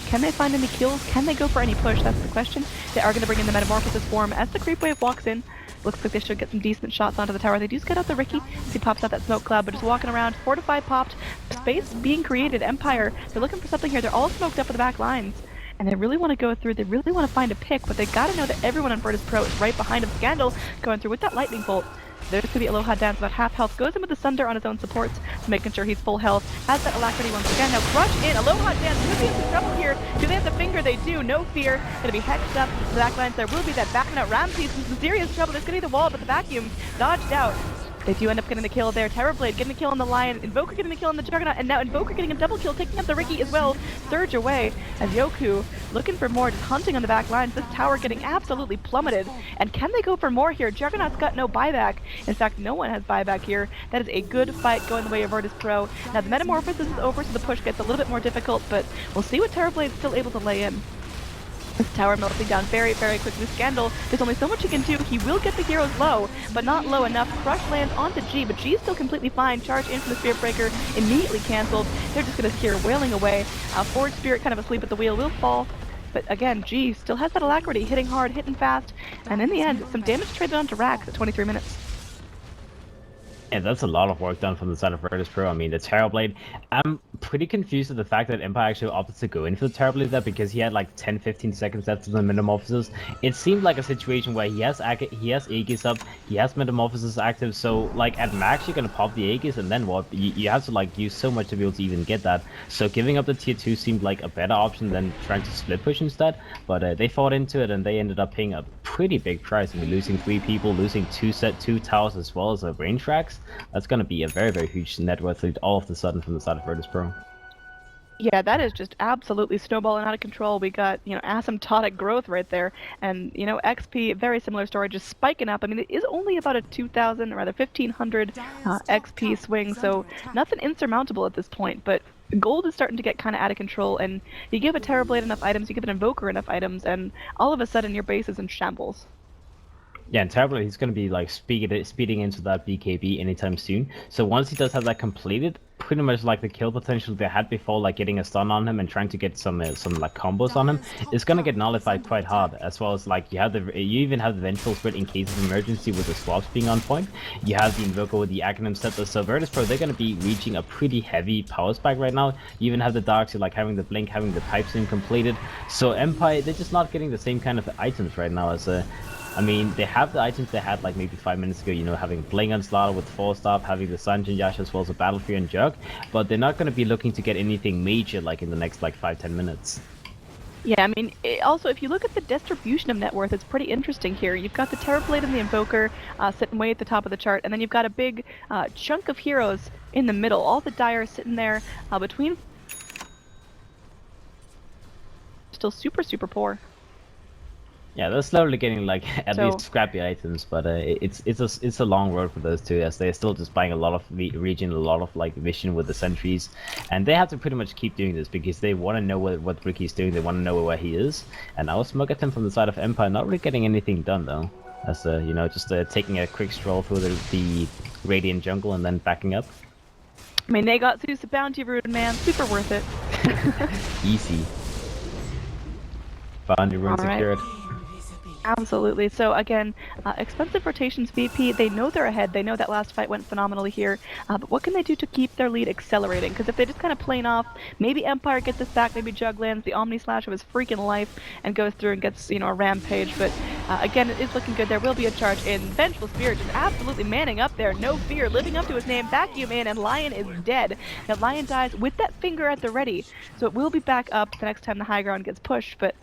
can they find any kills? Can they go for any push? That's the question. They are gonna bring in the Metamorphosis form as the creep wave walks in. Looks like they should get some decent shots onto the tower. They do get out the Ricky as he pops out that smoke cloud, but just walking around. Fortify popped. Space being created. Empire, they're looking for something here. They're all smoked up at the back lines. And they really want to go through. They really want to find a pick, but they got to know that everyone on Virtus.Pro is right behind him. Scandal going through with that lightning bolt. There's going to be Aloha Dance about half health. Goes in with the Sunder on his own supports, making sure he's full health. Has that alacrity once again. Now Crush in. Aloha Dance could be in some trouble here. Do they have the finger? They do. No fear. Going to be hexed up. The back lines. There will be that backing out Ramses in some serious trouble. There's going to be the wall, but the vacuum dodged out. They do end up getting the kill there. Terrorblade getting the kill on the Lion, Invoker getting the kill on the Juggernaut, and now Invoker getting a double kill, taking up the Ricky as well. Surge away as Yoku looking for more, just hunting on the back lines. This tower getting absolutely plummeted. And can they go for more here? Juggernaut's got no buyback. In fact, no one has buyback here. That is a good fight going the way of Virtus.Pro. Now the Metamorphosis is over, so the push gets a little bit more difficult, but we'll see what Terrorblade's still able to lay in. This tower melting down very, very quickly. Scandal, there's only so much he can do. He will get the heroes low, but not low enough. Crush lands onto G, but G's still completely fine. Charge in from the Spirit Breaker, immediately cancelled. They're just going to hear wailing away. Forward Spirit kind of asleep at the wheel, will fall. But again, G still has that alacrity, hitting hard, hitting fast. And in the end, some damage traded onto Rax at 23 minutes. And that's a lot of work done from the side of Virtus.Pro. I mean, the Terrorblade, I'm pretty confused at the fact that Empire actually opted to go in for the Terrorblade there because he had like 10-15 seconds left to the Metamorphosis. It seemed like a situation where he has Aegis up, he has Metamorphosis active, so like at max you're gonna pop the Aegis and then what? You have to like use so much to be able to even get that. So giving up the tier 2 seemed like a better option than trying to split push instead, but they fought into it and they ended up paying a pretty big price. I mean, losing 3 people, losing 2 towers as well as a range racks. That's going to be a very, very huge net worth lead all of a sudden from the side of Virtus.Pro. Yeah, that is just absolutely snowballing out of control. We got, asymptotic growth right there. And, XP, very similar story, just spiking up. I mean, it is only about a 2,000, or rather 1,500 XP swing, so nothing insurmountable at this point. But gold is starting to get kind of out of control, and you give a Terrorblade enough items, you give an Invoker enough items, and all of a sudden your base is in shambles. Yeah, and Terrorblade, he's going to be like speeding into that BKB anytime soon. So once he does have that completed, pretty much like the kill potential they had before, like getting a stun on him and trying to get some like combos on him, is going to get nullified quite hard. As well as like you even have the Vengeful Spirit in case of emergency with the swaps being on point. You have the Invoker with the Acronym Scepter. So Virtus.Pro, they're going to be reaching a pretty heavy power spike right now. You even have the Darks, like having the Blink, having the Pipe Stream completed. So Empire, they're just not getting the same kind of items right now as I mean, they have the items they had like maybe 5 minutes ago, having Bling on Slaughter with 4-star, having the Sanjin Yash as well as a Battlefield and Jug, but they're not going to be looking to get anything major like in the next like 5-10 minutes. Yeah, I mean, also, if you look at the distribution of net worth, it's pretty interesting here. You've got the Terrorblade and the Invoker sitting way at the top of the chart, and then you've got a big chunk of heroes in the middle. All the Dire sitting there between... Still super, super poor. Yeah, they're slowly getting like at least scrappy items, but it's a long road for those two, as they're still just buying a lot of region, a lot of like vision with the sentries, and they have to pretty much keep doing this because they want to know what Ricky's doing, they want to know where he is. And now smoke at him from the side of Empire, not really getting anything done though, as just taking a quick stroll through the Radiant jungle and then backing up. I mean, they got Zeus the Bounty Rune, man, super worth it. Easy. Bounty Rune secured. Absolutely. So again, expensive rotations VP, they know they're ahead. They know that last fight went phenomenally here. But what can they do to keep their lead accelerating? Because if they just kind of plane off, maybe Empire gets this back, maybe Jug lands the Omni Slash of his freaking life and goes through and gets, a rampage. But again, it is looking good. There will be a charge in. Vengeful Spirit just absolutely manning up there. No fear, living up to his name. Vacuum in, and Lion is dead. Now Lion dies with that finger at the ready. So it will be back up the next time the high ground gets pushed. But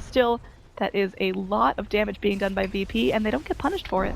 still... that is a lot of damage being done by VP, and they don't get punished for it.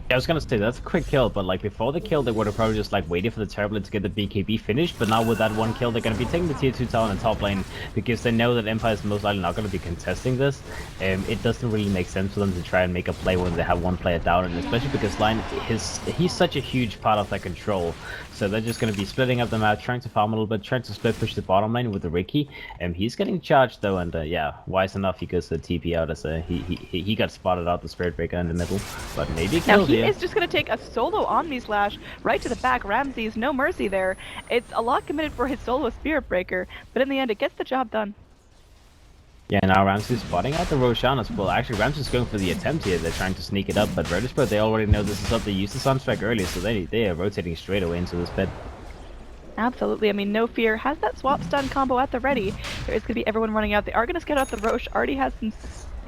Yeah, I was gonna say, that's a quick kill, but like before the kill, they would have probably just like waited for the Terrorblade to get the BKB finished, but now with that one kill, they're gonna be taking the tier 2 tower in the top lane, because they know that Empire is most likely not gonna be contesting this. It doesn't really make sense for them to try and make a play when they have one player down, and especially because Lion, he's such a huge part of their control. So they're just gonna be splitting up the map, trying to farm a little bit, trying to split push the bottom lane with the Ricky. He's getting charged though, and yeah, wise enough, he goes to TP out as he got spotted out the Spirit Breaker in the middle, but maybe killed here. is just going to take a solo Omni Slash right to the back. Ramses, no mercy there. It's a lot committed for his solo Spirit Breaker, but in the end, it gets the job done. Yeah, now Ramses spotting out the Roshan as well. Actually, Ramses going for the attempt here. They're trying to sneak it up, but Virtus.Pro, they already know this is up. They used the Sunstrike earlier, so they are rotating straight away into this pit. Absolutely. I mean, No Fear has that swap stun combo at the ready. There is going to be everyone running out. They are going to scout out the Roche. Already has some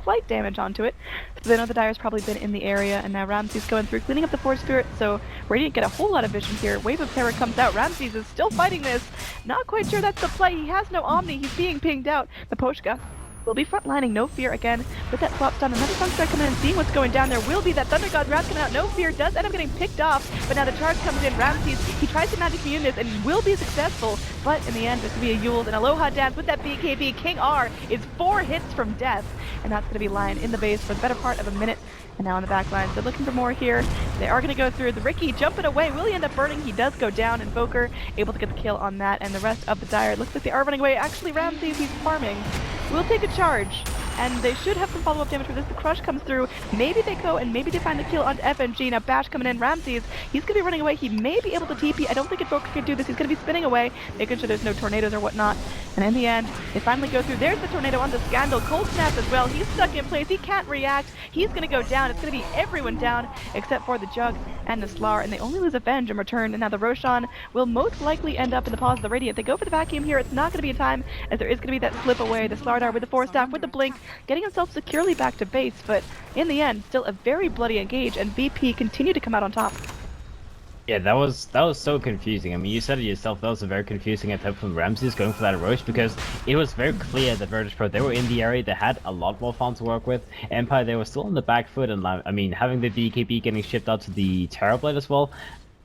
slight damage onto it. So they know the Dire's probably been in the area, and now Ramses going through, cleaning up the Force Spirit, so Radiant get a whole lot of vision here. Wave of Terror comes out. Ramses is still fighting this. Not quite sure that's the play. He has no Omni. He's being pinged out. Miposhka will be frontlining No Fear again with that swap stun. Another Sunstrike coming in and seeing what's going down. There will be that Thunder God's Wrath coming out. No Fear does end up getting picked off, but now the charge comes in. Ramses, he tries to Magic Immune this and will be successful, but in the end, there's going to be a Yules and Aloha Dance with that BKB. King R is 4 hits from death, and that's going to be lying in the base for the better part of a minute. And now on the back lines, they're looking for more here. They are going to go through. The Ricky jumping away. Will he end up burning? He does go down, and Invoker able to get the kill on that, and the rest of the Dire. Looks like they are running away. Actually, Ramses, he's farming. Will take a charge, and they should have some follow-up damage for this. The Crush comes through. Maybe they go, and maybe they find the kill on FNG. Now Bash coming in. Ramses, he's going to be running away. He may be able to TP. I don't think Invoker can do this. He's going to be spinning away, making sure there's no tornadoes or whatnot. And in the end, they finally go through. There's the tornado on the Scandal. Cold Snap as well. He's stuck in place. He can't react. He's going to go down. It's going to be everyone down except for the Jug and the Slar, and they only lose Avenge in return. And now the Roshan will most likely end up in the paws of the Radiant. They go for the vacuum here. It's not going to be a time, as there is going to be that slip away. The Slardar with the Force Staff, with the Blink, getting himself securely back to base, but in the end, still a very bloody engage, and VP continue to come out on top. Yeah, that was so confusing. I mean, you said it yourself, that was a very confusing attempt from Ramses going for that Roche, because it was very clear that Virtus.Pro, they were in the area, they had a lot more farm to work with. Empire, they were still on the back foot, and I mean, having the BKB getting shipped out to the Terrorblade as well,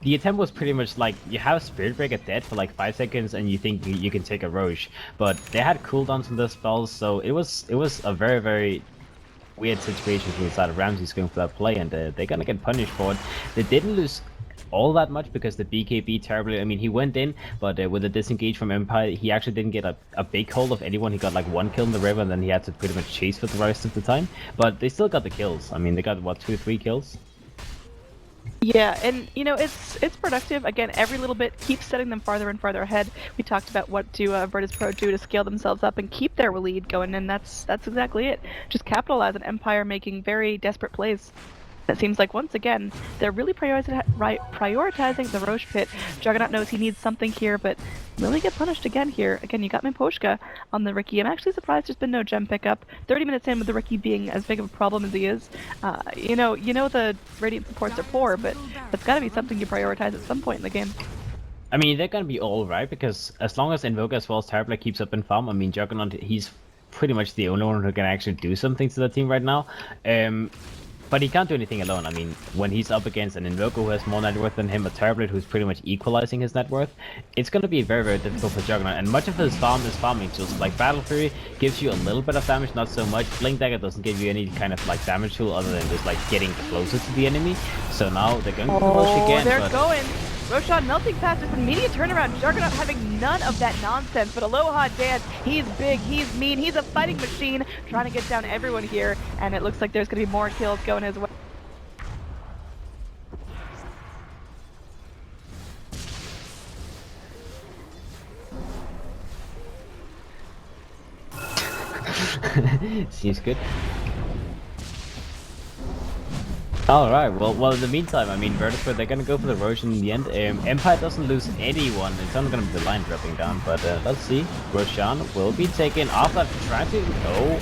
the attempt was pretty much like, you have Spirit Breaker dead for like 5 seconds and you think you can take a Roche, but they had cooldowns on their spells, so it was a very, very weird situation from the side of Ramses going for that play, and they're gonna get punished for it. They didn't lose all that much because the BKB terribly, I mean, he went in, but with a disengage from Empire, he actually didn't get a big hold of anyone. He got like 1 kill in the river, and then he had to pretty much chase for the rest of the time, but they still got the kills. I mean, they got what, 2 or 3 kills? Yeah, and you know, it's productive. Again, every little bit keeps setting them farther and farther ahead. We talked about what do Virtus.Pro do to scale themselves up and keep their lead going, and that's exactly it. Just capitalize on Empire making very desperate plays. It seems like once again they're really prioritizing the Roche pit. Juggernaut knows he needs something here, but will he get punished again here? Again, you got Miposhka on the Ricky. I'm actually surprised there's been no gem pickup. 30 minutes in with the Ricky being as big of a problem as he is. You know the Radiant supports are poor, but that's got to be something you prioritize at some point in the game. I mean, they're gonna be alright, because as long as Invoker as well as Terrorblade keeps up in farm, I mean, Juggernaut, he's pretty much the only one who can actually do something to the team right now. But he can't do anything alone. I mean, when he's up against an Invoker who has more net worth than him, a Terrorblade who's pretty much equalizing his net worth, it's going to be very, very difficult for Juggernaut. And much of his farm is farming tools. Like Battle Fury gives you a little bit of damage, not so much. Blink Dagger doesn't give you any kind of like damage tool other than just like getting closer to the enemy. So now they're going to push again. They're going. Roshan melting past this immediate turnaround. Juggernaut having none of that nonsense, but Aloha Dance, he's big, he's mean, he's a fighting machine, trying to get down everyone here, and it looks like there's going to be more kills going his way. Seems good. Alright, well in the meantime, I mean, Virtus.Pro, they're gonna go for the Roshan in the end. Empire doesn't lose anyone, it's only gonna be the line dropping down, but let's see. Roshan will be taken off that trying to... Oh!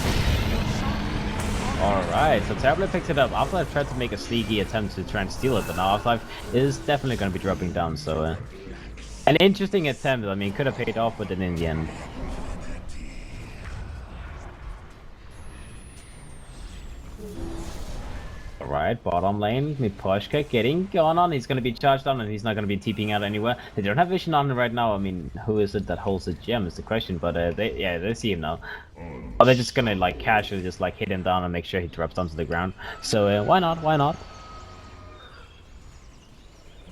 Alright, so Terrorblade picks it up. Afterlife tried to make a sneaky attempt to try and steal it, but now Afterlife is definitely gonna be dropping down, so... an interesting attempt, I mean, could have paid off with it in the end. Alright, bottom lane, Miposhka getting going on. He's going to be charged on and he's not going to be TPing out anywhere. They don't have vision on him right now. I mean, who is it that holds the gem is the question, but they see him now. Or they're just going to like casually just like hit him down and make sure he drops onto the ground. So why not?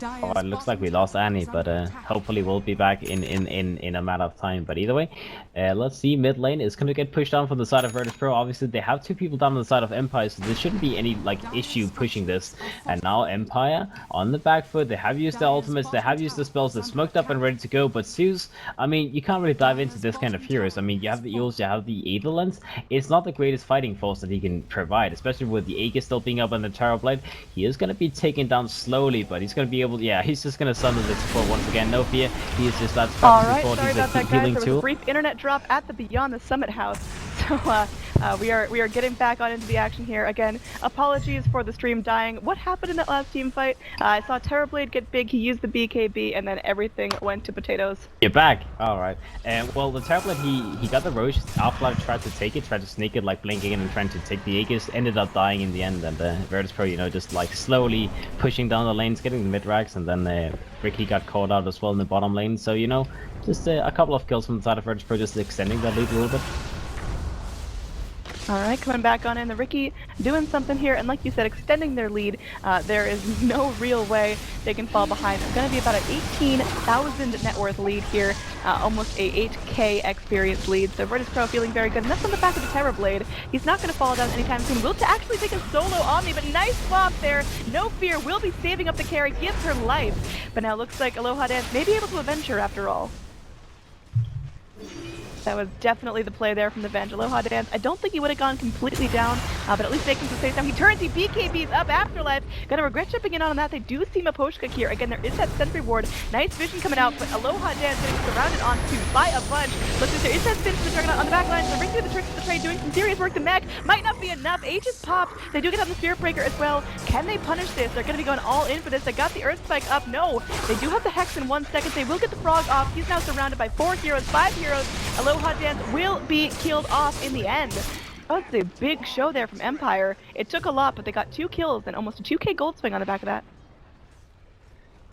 Oh, it looks like we lost Annie, but hopefully we'll be back in a matter of time. But either way, let's see. Mid lane is going to get pushed down from the side of Virtus.Pro. Obviously, they have two people down on the side of Empire, so there shouldn't be any like issue pushing this. And now Empire on the back foot. They have used their ultimates, they have used the spells, they're smoked up and ready to go. But Zeus, I mean, you can't really dive into this kind of heroes. I mean, you have the Eels, you have the Eidolons. It's not the greatest fighting force that he can provide, especially with the Aegis still being up on the Terror Blade. He is going to be taken down slowly, but he's going to be able to, yeah, he's just going to summon the support once again. No fear, he is just that Alright, support. sorry He's about a that, guys. healing There was tool. a brief internet drop at the Beyond the Summit house. So we are getting back on into the action here. Again, apologies for the stream dying. What happened in that last team fight? I saw Terrorblade get big, he used the BKB, and then everything went to potatoes. You're back. Alright. Well, the Terrorblade, he got the Roche. Alpha tried to take it, tried to sneak it, like blinking in and trying to take the Aegis. Ended up dying in the end, and Virtus.Pro, you know, just like slowly pushing down the lanes, getting the mid-racks, and then Ricky got caught out as well in the bottom lane. So, you know, just a couple of kills from the side of Virtus.Pro, just extending that lead a little bit. Alright, coming back on in. The Ricky doing something here, and like you said, extending their lead. There is no real way they can fall behind. It's going to be about an 18,000 net worth lead here, almost a 8k experience lead. So Virtus.Pro feeling very good, and that's on the back of the Terrorblade. He's not going to fall down anytime soon. Will to actually take a solo on me, but nice swap there. No fear, will be saving up the carry, gives her life. But now looks like Aloha Dance may be able to avenge her after all. That was definitely the play there from the bench. Aloha Dance, I don't think he would have gone completely down, but at least making some safe time. He turns, he BKBs up Afterlife. Gonna regret chipping in on that. They do see Maposhka here. Again, there is that sentry ward. Nice vision coming out, but Aloha Dance getting surrounded onto by a bunch. Looks like there is that spin for the Juggernaut on the back line. So Ricky with the tricks of the trade doing some serious work. The mech might not be enough. H is popped. They do get on the Spirit Breaker as well. Can they punish this? They're gonna be going all in for this. They got the Earth Spike up. No, they do have the Hex in 1 second. They will get the Frog off. He's now surrounded by 4 heroes, 5 heroes. Aloha Dance will be killed off in the end. Oh, it's a big show there from Empire. It took a lot, but they got 2 kills and almost a 2k gold swing on the back of that.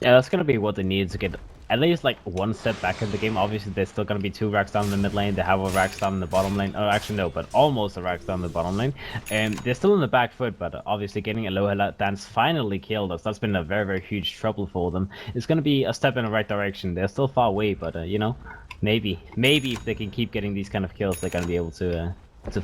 Yeah, that's gonna be what they need to get at least like 1 step back in the game. Obviously, there's still gonna be 2 racks down in the mid lane. They have a racks down in the bottom lane. Oh, actually no, but almost a racks down in the bottom lane. And they're still in the back foot, but obviously getting Aloha Dance finally killed us. That's been a very, very huge trouble for them. It's gonna be a step in the right direction. They're still far away, but you know, maybe if they can keep getting these kind of kills, they're gonna be able to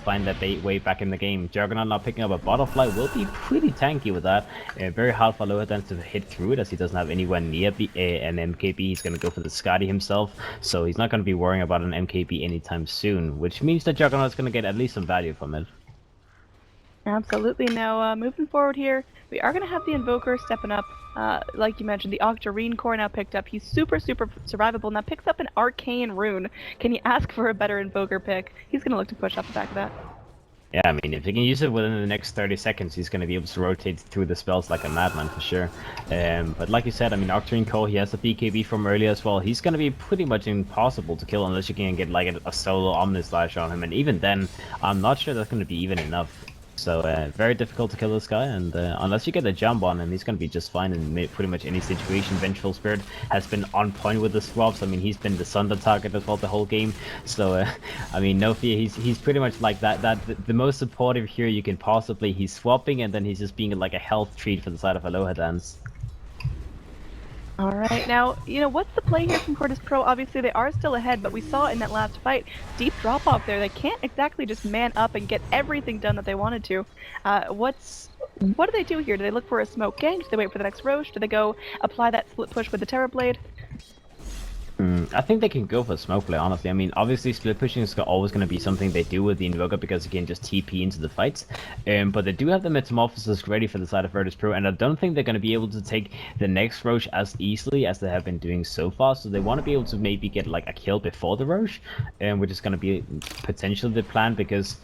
find that way back in the game. Juggernaut now picking up a Butterfly will be pretty tanky with that. Very hard for Aloha Dance to hit through it, as he doesn't have anywhere near an MKB. He's going to go for the Scotty himself, so he's not going to be worrying about an MKB anytime soon, which means that Juggernaut's going to get at least some value from it. Absolutely. Now, moving forward here, we are going to have the Invoker stepping up. Like you mentioned, the Octarine core now picked up. He's super survivable. Now picks up an Arcane Rune. Can you ask for a better Invoker pick? He's going to look to push off the back of that. Yeah, I mean, if he can use it within the next 30 seconds, he's going to be able to rotate through the spells like a madman for sure. But like you said, I mean, Octarine Core, he has the BKB from earlier as well. He's going to be pretty much impossible to kill unless you can get like a solo Omnislash on him. And even then, I'm not sure that's going to be even enough. So very difficult to kill this guy, and unless you get a jump on him, he's going to be just fine in pretty much any situation. Vengeful Spirit has been on point with the swaps. I mean, he's been the Sunder target as well the whole game. So I mean, no fear. He's pretty much like the most supportive hero you can possibly. He's swapping, and then he's just being like a health treat for the side of Aloha Dance. Alright, now, you know, what's the play here from Virtus.Pro? Obviously, they are still ahead, but we saw in that last fight, deep drop-off there. They can't exactly just man up and get everything done that they wanted to. What do they do here? Do they look for a smoke gank? Do they wait for the next Roche? Do they go apply that split push with the Terrorblade? I think they can go for smoke play, honestly. I mean, obviously split pushing is always going to be something they do with the Invoker because you can just TP into the fights. But they do have the Metamorphosis ready for the side of Virtus.Pro, and I don't think they're going to be able to take the next Roche as easily as they have been doing so far. So they want to be able to maybe get like a kill before the Roche, which is going to be potentially the plan, because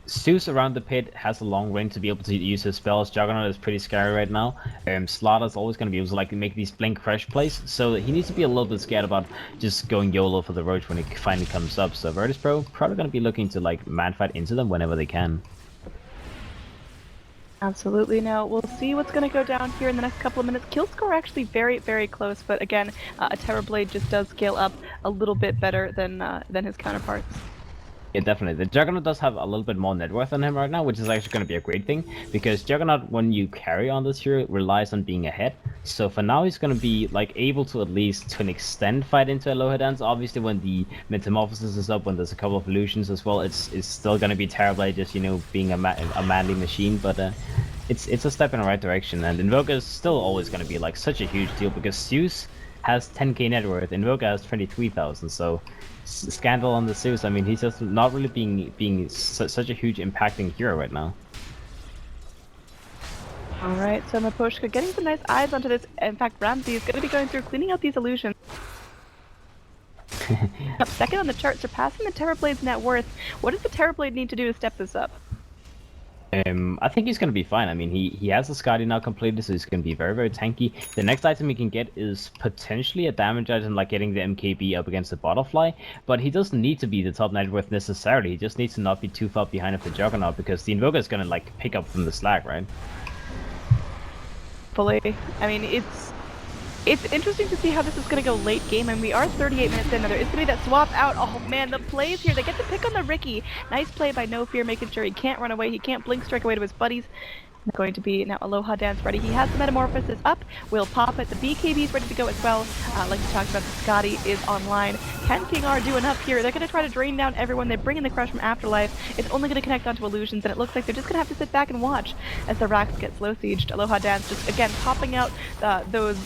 Zeus around the pit has a long range to be able to use his spells. Juggernaut is pretty scary right now. Slaughter's always going to be able to like make these blink crash plays, so he needs to be a little bit scared about just going YOLO for the Roach when it finally comes up. So Virtus.Pro probably going to be looking to like manfight into them whenever they can. Absolutely. Now, we'll see what's going to go down here in the next couple of minutes. Kill score actually very close, but again, a Terrorblade just does scale up a little bit better than his counterparts. Yeah, definitely. The Juggernaut does have a little bit more net worth on him right now, which is actually going to be a great thing, because Juggernaut, when you carry on this hero, relies on being ahead. So for now, he's going to be like able to at least, to an extent, fight into Aloha Dance. Obviously, when the Metamorphosis is up, when there's a couple of illusions as well, it's still going to be terrible, just, you know, being a manly machine, but it's a step in the right direction. And Invoker is still always going to be like such a huge deal, because Zeus has 10k net worth, Invoker has 23,000, so scandal on the Zeus. I mean, he's just not really being such a huge impacting hero right now. Alright, so Maposhka getting some nice eyes onto this. In fact, Ramsey is going to be going through cleaning out these illusions. Up second on the chart, surpassing the Terrorblade's net worth. What does the Terrorblade need to do to step this up? I think he's going to be fine. I mean, he has the Skadi now completed, so he's going to be very, very tanky. The next item he can get is potentially a damage item, like getting the MKB up against the Butterfly, but he doesn't need to be the top net worth necessarily. He just needs to not be too far behind of the Juggernaut, because the Invoker is going to, like, pick up from the slack, right? Fully. I mean, it's interesting to see how this is going to go late game, and we are 38 minutes in. There is going to be that swap out. Oh man, the plays here. They get to pick on the Ricky. Nice play by No Fear, making sure he can't run away. He can't blink strike away to his buddies. Going to be now Aloha Dance ready. He has the Metamorphosis up. Will pop it. The BKB is ready to go as well. Like we talked about, the Scotty is online. Can King R do enough here? They're going to try to drain down everyone. They bring in the Crush from Afterlife. It's only going to connect onto illusions, and it looks like they're just going to have to sit back and watch as the racks get slow sieged. Aloha Dance just again popping out those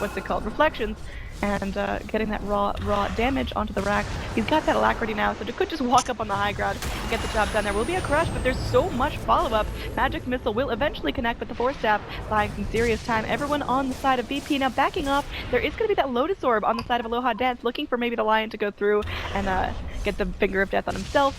what's it called, reflections, and getting that raw damage onto the racks. He's got that alacrity now, so they could just walk up on the high ground and get the job done. There will be a crush, but there's so much follow-up. Magic Missile will eventually connect with the Force Staff, buying some serious time. Everyone on the side of BP now backing off. There is going to be that Lotus Orb on the side of Aloha Dance, looking for maybe the Lion to go through and get the Finger of Death on himself.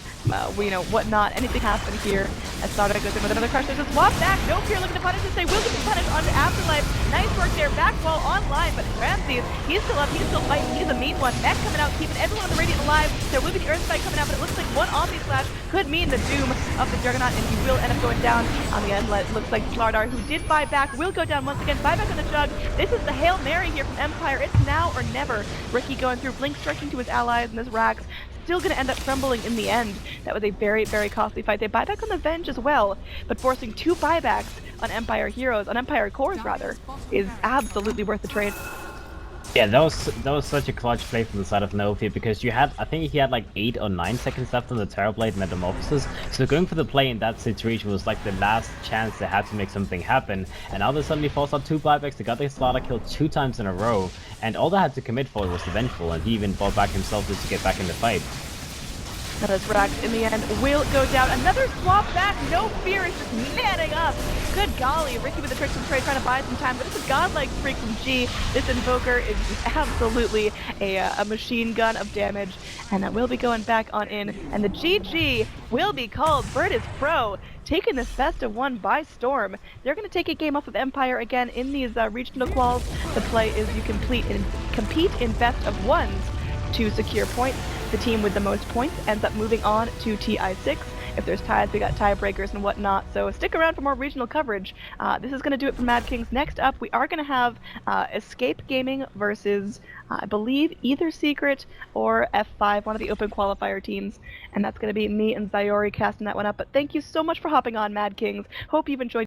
You know, whatnot. Anything happen here as Sarda goes in with another crush. There's a swap back. No Fear looking to punish this. They will get punished onto Afterlife. Nice work there. Back wall online, but Ramsey, he's still up. He's still fighting. He's a mean one. Mech coming out, keeping everyone on the Radiant alive. There will be the Earth Spike coming out, but it looks like one Omni Slash could mean the doom of the Juggernaut, and he will end up going down on the end. It looks like Slardar, who did buy back, will go down once again. Buyback on the Jug. This is the Hail Mary here from Empire. It's now or never. Ricky going through, blink striking to his allies, and this Rax still going to end up crumbling in the end. That was a very, very costly fight. They buy back on the Venge as well, but forcing 2 buybacks on Empire heroes, on Empire cores rather, is absolutely worth the trade. Yeah, that was such a clutch play from the side of Novi, because you had, I think he had like 8 or 9 seconds left on the Terrorblade Metamorphosis, so going for the play in that situation was like the last chance they had to make something happen, and now they suddenly forced out 2 buybacks. They got their Slaughter killed 2 times in a row, and all they had to commit for was the Vengeful, and he even bought back himself just to get back in the fight. That is Rax in the end will go down. Another swap back. No Fear is just manning up. Good golly. Ricky with the tricks and trade trying to buy some time, but it's a godlike freak from G. This Invoker is absolutely a machine gun of damage, and that will be going back on in. And the GG will be called Virtus.Pro, taking this best of 1 by storm. They're going to take a game off of Empire again in these regional quals. The play is you compete in best of 1s to secure points. The team with the most points ends up moving on to TI6. If there's ties, we got tiebreakers and whatnot, so stick around for more regional coverage. This is going to do it for Mad Kings. Next up, we are going to have Escape Gaming versus, I believe, either Secret or F5, one of the open qualifier teams, and that's going to be me and Zayori casting that one up. But thank you so much for hopping on, Mad Kings. Hope you've enjoyed